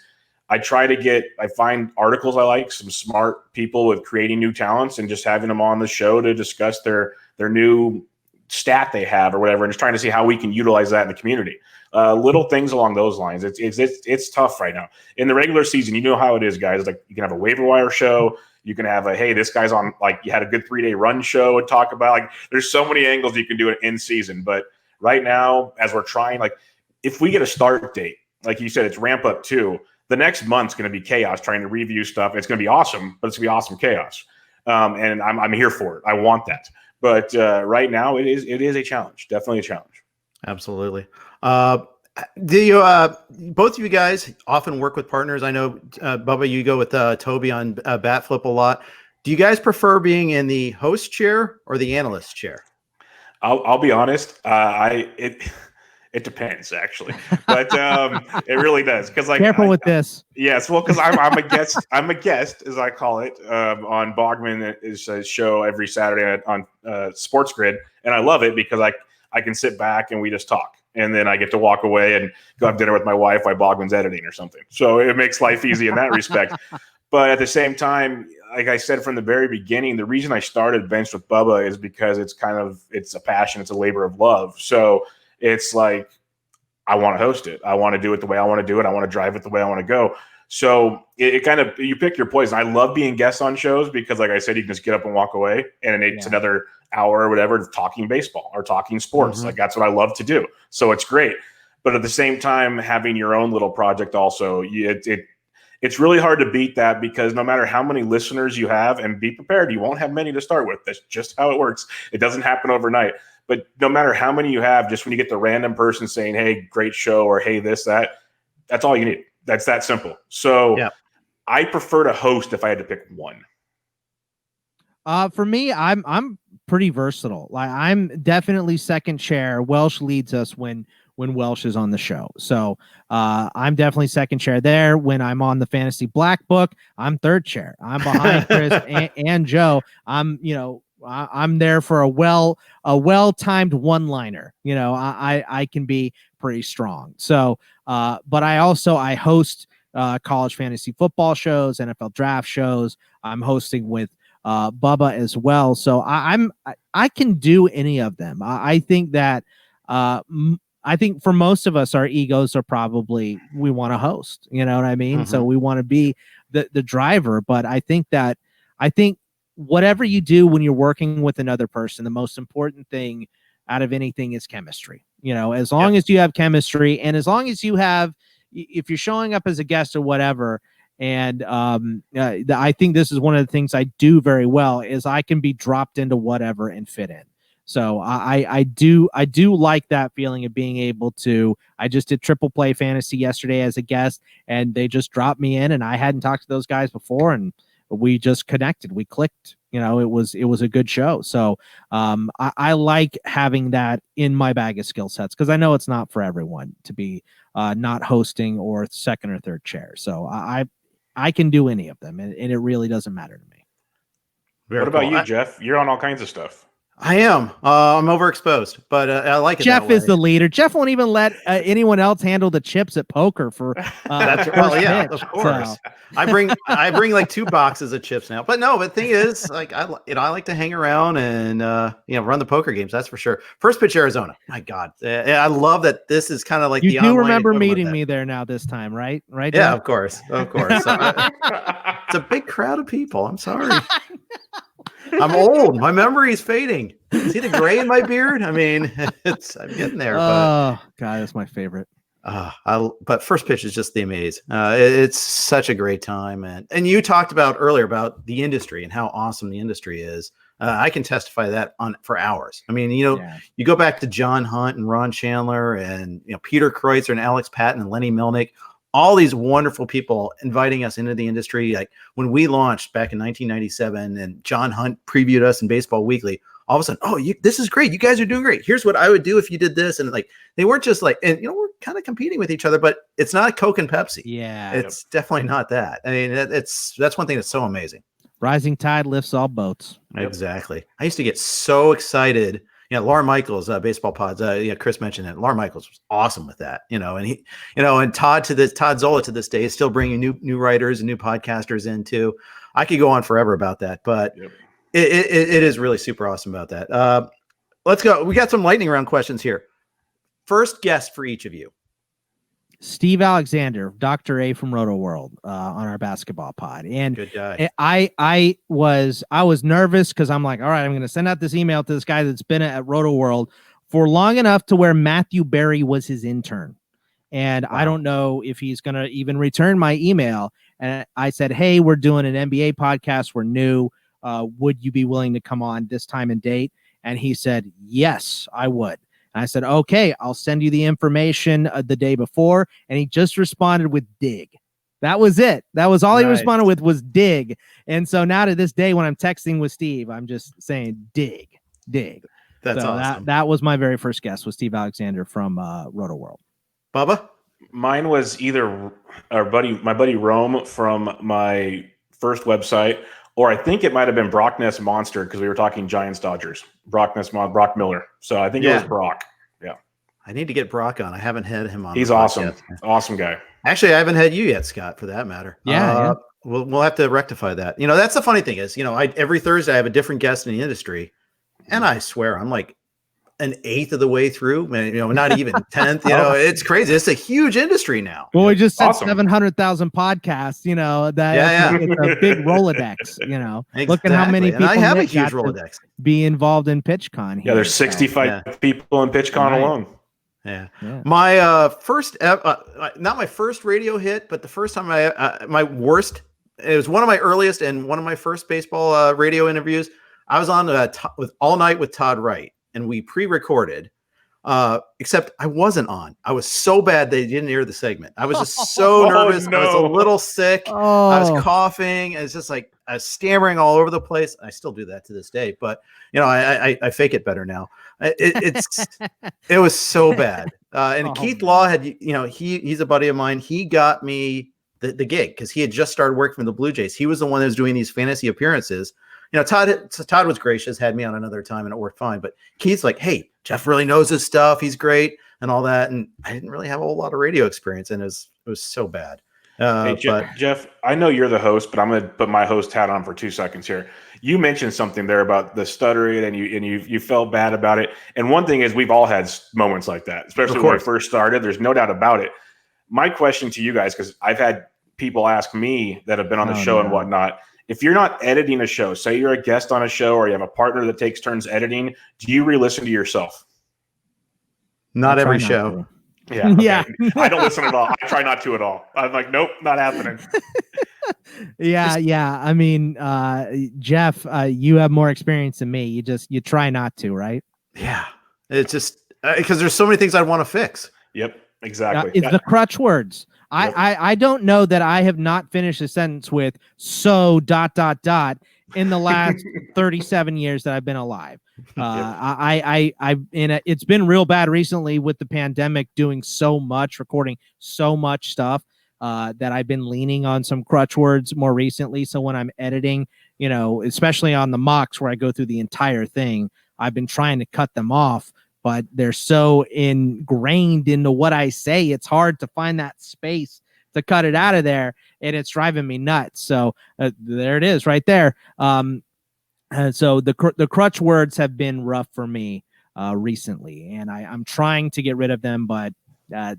Speaker 4: I find articles I like, some smart people with creating new talents, and just having them on the show to discuss their new stat they have or whatever, and just trying to see how we can utilize that in the community. Little things along those lines. It's tough right now. In the regular season, you know how it is, guys. Like, you can have a waiver wire show. You can have hey, this guy's on, like, you had a good 3-day run show and talk about, like, there's so many angles you can do it in season. But right now, as we're trying, like, if we get a start date, like you said, it's ramp up too. The next month's going to be chaos trying to review stuff. It's going to be awesome, but it's going to be awesome chaos. And I'm here for it. I want that. But right now, it is a challenge. Definitely a challenge.
Speaker 3: Absolutely. Do you both of you guys often work with partners? I know Bubba, you go with Toby on Bat Flip a lot. Do you guys prefer being in the host chair or the analyst chair?
Speaker 4: I'll be honest. It depends, actually, but it really does. Because, like,
Speaker 5: careful with this.
Speaker 4: Yes, well, because I'm a guest. I'm a guest, as I call it, on Bogman is a show every Saturday on Sports Grid, and I love it because I can sit back and we just talk, and then I get to walk away and go have dinner with my wife while Bogman's editing or something. So it makes life easy in that respect. But at the same time, like I said from the very beginning, the reason I started Benched with Bubba is because it's a passion, it's a labor of love. So it's like, I want to host it. I want to do it the way I want to do it. I want to drive it the way I want to go. So it kind of, you pick your poison. I love being guests on shows because, like I said, you can just get up and walk away, and it's another hour or whatever talking baseball or talking sports. Like, that's what I love to do. So it's great. But at the same time, having your own little project also, it's really hard to beat that, because no matter how many listeners you have, and be prepared, you won't have many to start with. That's just how it works. It doesn't happen overnight. But no matter how many you have, just when you get the random person saying, hey, great show, or hey, this, that's all you need. That's that simple. So I prefer to host if I had to pick one.
Speaker 5: For me, I'm pretty versatile. Like, I'm definitely second chair. Welsh leads us when Welsh is on the show. So I'm definitely second chair there. When I'm on the Fantasy Black Book, I'm third chair. I'm behind Chris and Joe. I'm there for a well-timed one-liner. I can be pretty strong. So, but I host college fantasy football shows, NFL draft shows. I'm hosting with Bubba as well. So I can do any of them. I think that I think for most of us, our egos are probably, we want to host. You know what I mean? So we want to be the driver. But I think whatever you do when you're working with another person, the most important thing out of anything is chemistry. As long as you have chemistry, and as long as you have, if you're showing up as a guest or whatever, and I think this is one of the things I do very well, is I can be dropped into whatever and fit in. So I do like that feeling of being able to. I just did Triple Play Fantasy yesterday as a guest, and they just dropped me in, and I hadn't talked to those guys before, and we just connected. We clicked. It was a good show. So I like having that in my bag of skill sets, because I know it's not for everyone to be not hosting or second or third chair. So I can do any of them, and it really doesn't matter to me.
Speaker 4: What about you, Jeff? You're on all kinds of stuff.
Speaker 3: I am. I'm overexposed, but I like it.
Speaker 5: Jeff is the leader. Jeff won't even let anyone else handle the chips at poker for.
Speaker 3: That's pitch. Of course. So. I bring like 2 boxes of chips now. But no, the thing is, like, I like to hang around and run the poker games. That's for sure. First Pitch Arizona. My God, I love that. This is kind of like
Speaker 5: you do remember meeting me there now this time, right? Right?
Speaker 3: Yeah, of course. So, it's a big crowd of people. I'm sorry. I'm old. My memory is fading. See the gray in my beard? I mean, I'm getting there.
Speaker 5: Oh, God, that's my favorite.
Speaker 3: But First Pitch is just the amaze. It's such a great time. And you talked about earlier about the industry and how awesome the industry is. I can testify that for hours. I mean, you go back to John Hunt and Ron Chandler and Peter Kreutzer and Alex Patton and Lenny Melnick. All these wonderful people inviting us into the industry. Like when we launched back in 1997 and John Hunt previewed us in Baseball Weekly, all of a sudden, this is great. You guys are doing great. Here's what I would do if you did this. And like, they weren't just like, and we're kind of competing with each other, but it's not Coke and Pepsi.
Speaker 5: Yeah.
Speaker 3: It's definitely not that. I mean, that's one thing that's so amazing.
Speaker 5: Rising tide lifts all boats.
Speaker 3: Exactly. I used to get so excited. Lauren Michaels, baseball pods. Chris mentioned it. Lauren Michaels was awesome with that. And Todd Zola to this day is still bringing new writers and new podcasters in too. I could go on forever about that, but it is really super awesome about that. Let's go. We got some lightning round questions here. First guest for each of you.
Speaker 5: Steve Alexander, Dr. A from Roto World, on our basketball pod. And
Speaker 3: good guy.
Speaker 5: I was nervous because I'm like, all right, I'm going to send out this email to this guy that's been at Roto World for long enough to where Matthew Berry was his intern. And I don't know if he's going to even return my email. And I said, hey, we're doing an NBA podcast. We're new. Would you be willing to come on this time and date? And he said, yes, I would. I said, okay, I'll send you the information the day before. And he just responded with dig. That was it. That was all he responded with was dig. And so now to this day, when I'm texting with Steve, I'm just saying dig.
Speaker 3: That's awesome.
Speaker 5: That was my very first guest was Steve Alexander from Roto World.
Speaker 4: Bubba? Mine was either my buddy Rome from my first website, or I think it might have been Brock Ness Monster because we were talking Giants Dodgers. Brock Miller. So I think it was Brock. Yeah.
Speaker 3: I need to get Brock on. I haven't had him on.
Speaker 4: He's awesome. Awesome guy.
Speaker 3: Actually, I haven't had you yet, Scott, for that matter.
Speaker 5: Yeah.
Speaker 3: We'll have to rectify that. That's the funny thing is, every Thursday I have a different guest in the industry, and I swear I'm like an eighth of the way through, not even 10th, it's crazy. It's a huge industry now.
Speaker 5: Well, we just said 700,000 podcasts, it's a big Rolodex,
Speaker 3: Exactly.
Speaker 5: Look at how many people
Speaker 3: I have a huge Rolodex.
Speaker 5: Be involved in PitchCon.
Speaker 4: Yeah, there's 65 people in PitchCon alone.
Speaker 3: Yeah. My first, not my first radio hit, but the first time my worst, it was one of my earliest and one of my first baseball radio interviews. I was on with All Night with Todd Wright. And we pre-recorded, except I wasn't on. I was so bad they didn't air the segment. I was just so nervous.
Speaker 4: No.
Speaker 3: I was a little sick. I was coughing. It's just like I was stammering all over the place. I still do that to this day, but I fake it better now. It was so bad. And Keith Law had, he's a buddy of mine. He got me the gig because he had just started working for the Blue Jays. He was the one that was doing these fantasy appearances. Todd was gracious, had me on another time, and it worked fine. But Keith's like, hey, Jeff really knows his stuff. He's great and all that. And I didn't really have a whole lot of radio experience, and it was so bad.
Speaker 4: Hey, Jeff, I know you're the host, but I'm going to put my host hat on for 2 seconds here. You mentioned something there about the stuttering, and you felt bad about it. And one thing is, we've all had moments like that, especially when I first started. There's no doubt about it. My question to you guys, because I've had people ask me that have been on the show and whatnot. If you're not editing a show, say you're a guest on a show or you have a partner that takes turns editing, do you re-listen to yourself?
Speaker 3: Not every show.
Speaker 4: Yeah. Okay. Yeah. I don't listen at all. I try not to at all. I'm like, nope, not happening.
Speaker 5: Yeah. I mean, Jeff, you have more experience than me. You try not to, right?
Speaker 3: Yeah. It's just because there's so many things I want to fix.
Speaker 4: Yep, exactly.
Speaker 5: It's the crutch words. Yep. I don't know that I have not finished a sentence with so ... in the last 37 years that I've been alive. It's been real bad recently with the pandemic, doing so much, recording so much stuff that I've been leaning on some crutch words more recently. So when I'm editing, especially on the mocks where I go through the entire thing, I've been trying to cut them off. But they're so ingrained into what I say, it's hard to find that space to cut it out of there, and it's driving me nuts. So there it is, right there. And so the crutch words have been rough for me recently, and I'm trying to get rid of them, but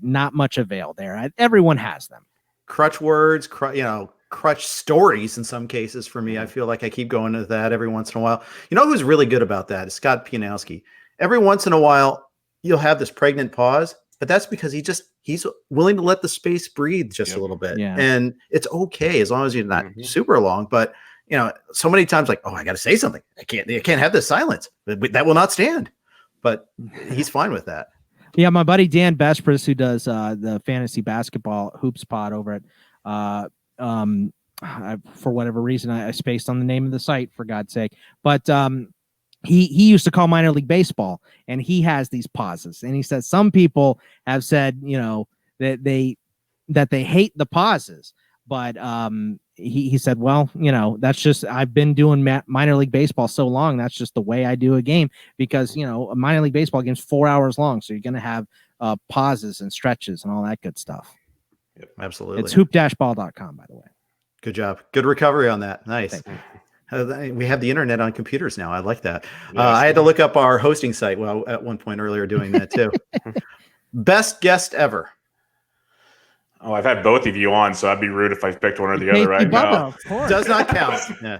Speaker 5: not much avail there. Everyone has them.
Speaker 3: Crutch words, crutch stories in some cases for me. I feel like I keep going to that every once in a while. Who's really good about that is Scott Pianowski. Every once in a while, you'll have this pregnant pause, but that's because he's willing to let the space breathe just a little bit. Yeah. And it's okay as long as you're not super long. But, so many times like, oh, I got to say something. I can't have this silence. That will not stand. But he's fine with that.
Speaker 5: Yeah, my buddy Dan Bespris, who does the fantasy basketball hoops pod over at for whatever reason, I spaced on the name of the site, for God's sake. But he used to call minor league baseball, and he has these pauses. And he says some people have said, that they hate the pauses, But he said, well, that's just, I've been doing minor league baseball so long. That's just the way I do a game, because, a minor league baseball game is 4 hours long. So you're going to have pauses and stretches and all that good stuff.
Speaker 3: Yep, absolutely.
Speaker 5: It's hoop-ball.com, by the way.
Speaker 3: Good job. Good recovery on that. Nice. We have the internet on computers now. I like that. Yes. I had to look up our hosting site. Well, at one point earlier doing that too. Best guest ever.
Speaker 4: Oh, I've had both of you on, so I'd be rude if I picked one or the other right now.
Speaker 3: Does not count. Yeah.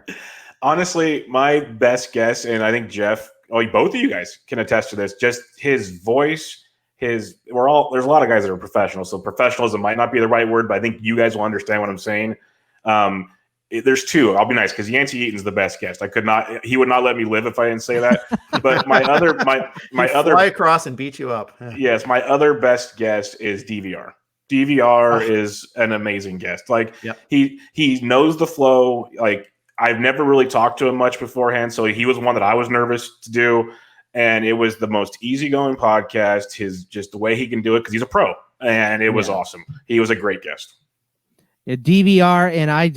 Speaker 4: Honestly, my best guess, and I think Jeff, both of you guys can attest to this, just his voice, there's a lot of guys that are professionals, so professionalism might not be the right word, but I think you guys will understand what I'm saying. There's two. I'll be nice, because Yancey Eaton's the best guest. He would not let me live if I didn't say that. But my other
Speaker 3: fly across and beat you up.
Speaker 4: Yes, my other best guest is DVR. DVR is an amazing guest. He knows the flow. I've never really talked to him much beforehand, so he was one that I was nervous to do, and it was the most easygoing podcast. Just the way he can do it, because he's a pro, and it was awesome. He was a great guest.
Speaker 5: DVR, and I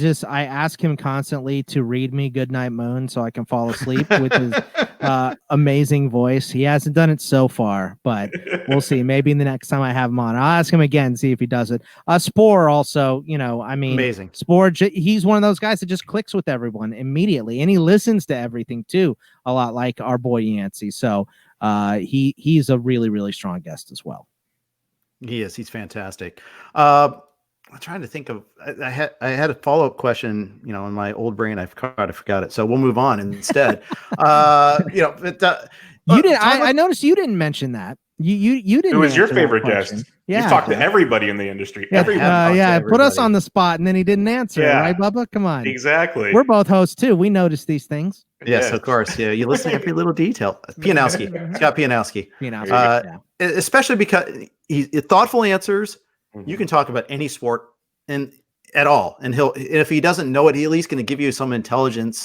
Speaker 5: ask him constantly to read me Goodnight Moon so I can fall asleep with his amazing voice. He hasn't done it so far, but we'll see. Maybe the next time I have him on, I'll ask him again, see if he does it. Spore also,
Speaker 3: amazing.
Speaker 5: Spore, he's one of those guys that just clicks with everyone immediately, and he listens to everything too, a lot like our boy Yancey. So he's a really, really strong guest as well.
Speaker 3: He is. He's fantastic. I'm trying to think of. I had a follow-up question, in my old brain. I forgot it. So we'll move on instead. You didn't.
Speaker 5: I noticed you didn't mention that. You didn't.
Speaker 4: Who was your favorite guest?
Speaker 5: Yeah,
Speaker 4: you've talked to everybody in the industry.
Speaker 5: Put us on the spot, and then he didn't answer. Yeah. Right, Bubba? Come on.
Speaker 4: Exactly.
Speaker 5: We're both hosts too. We notice these things.
Speaker 3: Yes, of course. Yeah, you listen to every little detail. Pianowski, Scott Pianowski. Especially because he thoughtful answers. You can talk about any sport and at all, and if he doesn't know it, he at least going to give you some intelligent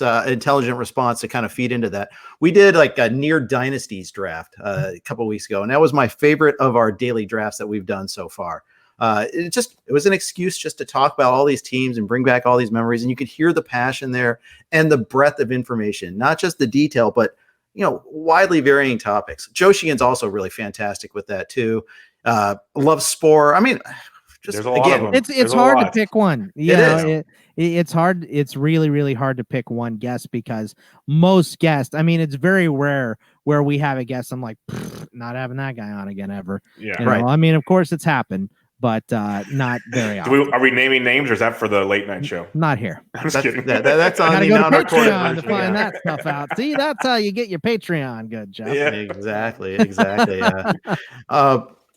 Speaker 3: response to kind of feed into that. We did like a near dynasties draft a couple of weeks ago, and that was my favorite of our daily drafts that we've done so far. It was an excuse just to talk about all these teams and bring back all these memories, and you could hear the passion there and the breadth of information, not just the detail, but widely varying topics. Joe Sheehan's also really fantastic with that too. Love Spore. I mean, just again,
Speaker 5: it's hard to pick one. It's hard. It's really, really hard to pick one guest, because most guests, it's very rare where we have a guest. I'm like, not having that guy on again ever.
Speaker 4: Yeah, right.
Speaker 5: Of course it's happened, but not very often.
Speaker 4: Are we naming names, or is that for the late night show?
Speaker 5: Not here.
Speaker 4: I'm just kidding.
Speaker 3: That's on the
Speaker 5: Patreon to find that stuff out. See, that's how you get your Patreon. Good, Jeff.
Speaker 3: Yeah, exactly.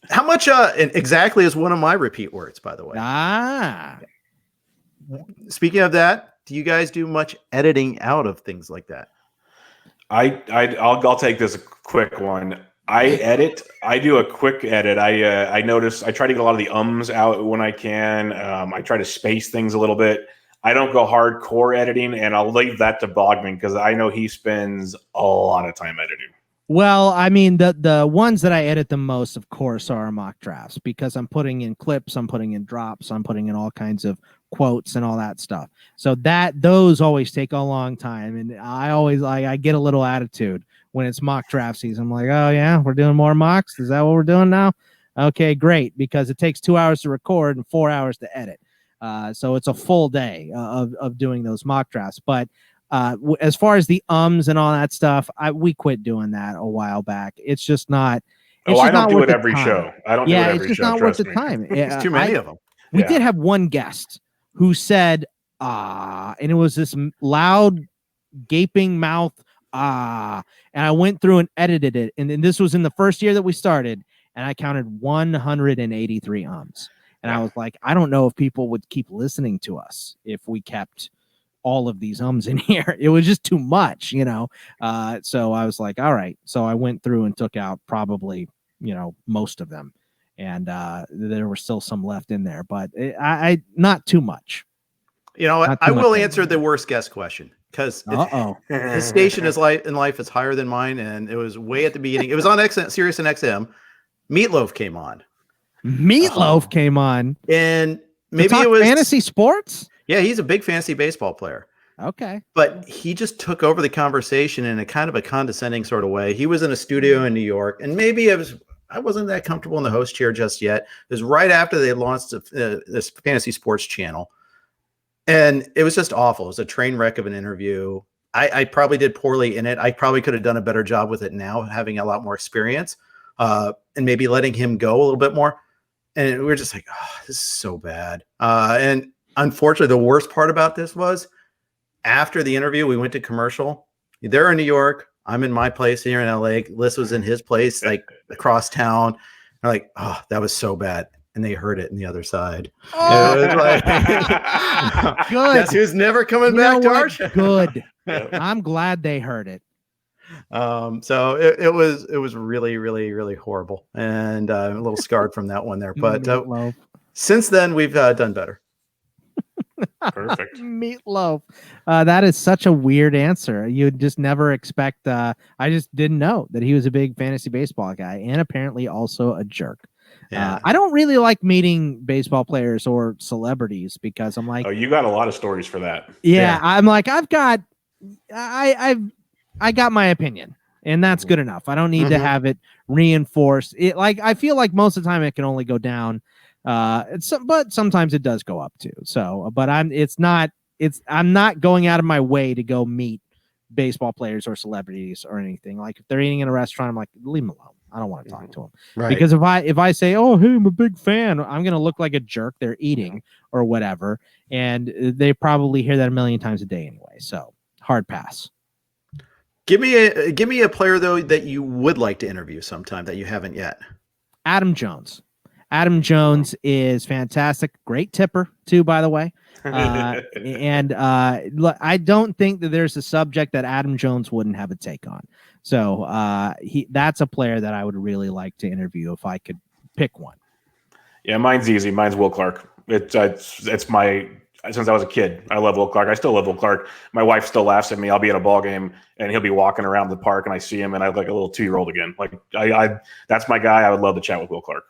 Speaker 3: How much exactly is one of my repeat words, by the way. Speaking of that, do you guys do much editing out of things like that?
Speaker 4: I'll take this quick one. I do a quick edit. I notice I try to get a lot of the ums out when I can. I try to space things a little bit. I don't go hardcore editing, and I'll leave that to Bogman, because I know he spends a lot of time editing.
Speaker 5: Well, the ones that I edit the most, of course, are mock drafts, because I'm putting in clips, I'm putting in drops, I'm putting in all kinds of quotes and all that stuff. So those always take a long time, and I get a little attitude when it's mock draft season. I'm like, oh yeah, we're doing more mocks. Is that what we're doing now? Okay, great, because it takes 2 hours to record and 4 hours to edit. So it's a full day of doing those mock drafts, but. As far as the ums and all that stuff, we quit doing that a while back. It's just not.
Speaker 4: I don't do it every show. I don't do it every show.
Speaker 5: It's just not worth the time.
Speaker 3: It's too many of them.
Speaker 5: We did have one guest who said, and it was this loud, gaping mouth, and I went through and edited it. And then this was in the first year that we started, and I counted 183 ums. And I was like, I don't know if people would keep listening to us if we kept all of these ums in here. It was just too much, so I was like, all right. So I went through and took out probably most of them, and there were still some left in there, but I not too much.
Speaker 3: I will answer the worst guest question, because his station in life is higher than mine, and it was way at the beginning. It was on Sirius and XM. Meatloaf came on.
Speaker 5: Came on,
Speaker 3: and maybe it was
Speaker 5: fantasy sports.
Speaker 3: Yeah, he's a big fantasy baseball player.
Speaker 5: Okay.
Speaker 3: But he just took over the conversation in a kind of a condescending sort of way. He was in a studio in New York, and maybe I wasn't that comfortable in the host chair just yet. It was right after they launched this fantasy sports channel. And it was just awful. It was a train wreck of an interview. I probably did poorly in it. I probably could have done a better job with it now, having a lot more experience, and maybe letting him go a little bit more. And we were just like, oh, this is so bad. And unfortunately, the worst part about this was after the interview, we went to commercial. They're in New York. I'm in my place here in LA. Liz was in his place, like across town. They're like, oh, that was so bad. And they heard it on the other side.
Speaker 5: Oh.
Speaker 3: It was like,
Speaker 5: Good.
Speaker 3: Guess who's never coming back to our show?
Speaker 5: Good. I'm glad they heard it.
Speaker 3: So it was really, really, really horrible, and a little scarred from that one there. But since then, we've done better.
Speaker 4: Perfect.
Speaker 5: Meatloaf. That is such a weird answer. You'd just never expect. I just didn't know that he was a big fantasy baseball guy, and apparently also a jerk. Yeah. I don't really like meeting baseball players or celebrities because I'm like,
Speaker 4: oh, you got a lot of stories for that.
Speaker 5: Yeah. I'm like, I got my opinion, and that's good enough. I don't need to have it reinforced. I feel like most of the time it can only go down. But sometimes it does go up too. So, but I'm not going out of my way to go meet baseball players or celebrities or anything. Like if they're eating in a restaurant, I'm like, leave them alone. I don't want to talk to them. Right. Because if I say, oh, hey, I'm a big fan, I'm going to look like a jerk. They're eating or whatever. And they probably hear that a million times a day anyway. So hard pass.
Speaker 3: Give me a player though, that you would like to interview sometime that you haven't yet.
Speaker 5: Adam Jones. Adam Jones is fantastic. Great tipper too, by the way. And I don't think that there's a subject that Adam Jones wouldn't have a take on. So that's a player that I would really like to interview if I could pick one.
Speaker 4: Yeah, mine's easy. Mine's Will Clark. It's my, since I was a kid, I love Will Clark. I still love Will Clark. My wife still laughs at me. I'll be at a ball game and he'll be walking around the park and I see him and I'm like a little 2-year-old again. Like that's my guy. I would love to chat with Will Clark.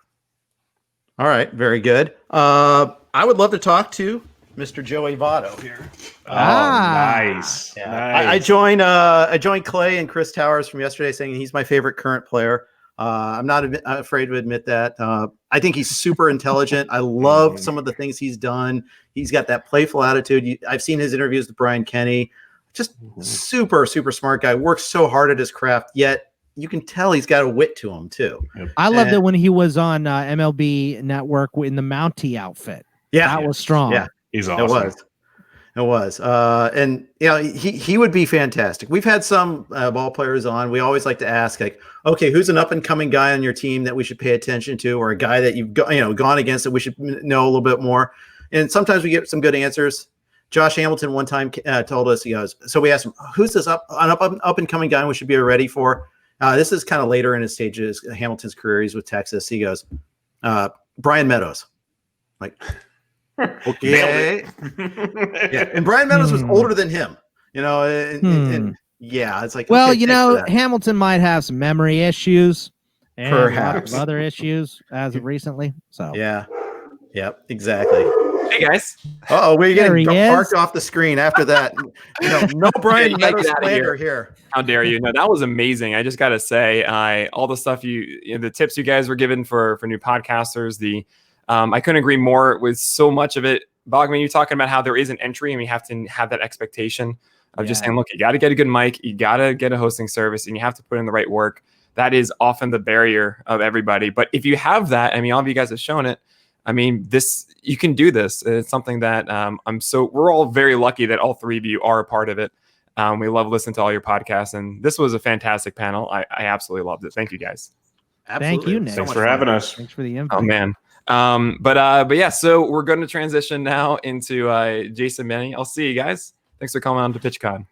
Speaker 3: All right, very good. I would love to talk to Mr. Joey Votto here.
Speaker 4: Oh, nice.
Speaker 3: Yeah.
Speaker 4: Nice.
Speaker 3: I joined Clay and Chris Towers from yesterday saying he's my favorite current player. I'm not afraid to admit that. I think he's super intelligent. I love some of the things he's done. He's got that playful attitude. I've seen his interviews with Brian Kenny. Just super, super smart guy. Works so hard at his craft, yet you can tell he's got a wit to him too.
Speaker 5: I loved it when he was on MLB Network in the Mountie outfit.
Speaker 3: Yeah,
Speaker 5: that was strong.
Speaker 3: Yeah,
Speaker 4: he's awesome.
Speaker 3: It was. And he would be fantastic. We've had some ball players on. We always like to ask, like, okay, who's an up and coming guy on your team that we should pay attention to, or a guy that you've gone against that we should know a little bit more. And sometimes we get some good answers. Josh Hamilton one time told us, he goes, so we asked him, who's this up and coming guy we should be ready for? This is kind of later in his stages, Hamilton's career. He's with Texas. He goes, Brian Meadows. Like, okay. Yeah. And Brian Meadows was older than him, and yeah, it's like,
Speaker 5: well,
Speaker 3: okay,
Speaker 5: Hamilton might have some memory issues and
Speaker 3: perhaps
Speaker 5: other issues as of recently. So
Speaker 3: yeah. Yep, exactly.
Speaker 1: Hey guys.
Speaker 3: We're getting parked off the screen after that. No Brian Meadows slander here.
Speaker 1: How dare you? No, that was amazing. I just got to say, all the stuff the tips you guys were given for new podcasters, I couldn't agree more with so much of it. Bogman, you're talking about how there is an entry and we have to have that expectation of just saying, look, you got to get a good mic, you got to get a hosting service, and you have to put in the right work. That is often the barrier of everybody. But if you have that, I mean, all of you guys have shown it. I mean, you can do this. It's something that we're all very lucky that all three of you are a part of it. We love listening to all your podcasts, and this was a fantastic panel. I absolutely loved it. Thank you guys.
Speaker 3: Absolutely.
Speaker 5: Thank you, Nick.
Speaker 4: Thanks for having us.
Speaker 5: Thanks for the invite.
Speaker 1: Oh man. But yeah, so we're going to transition now into Jason Manning. I'll see you guys. Thanks for coming on to PitchCon.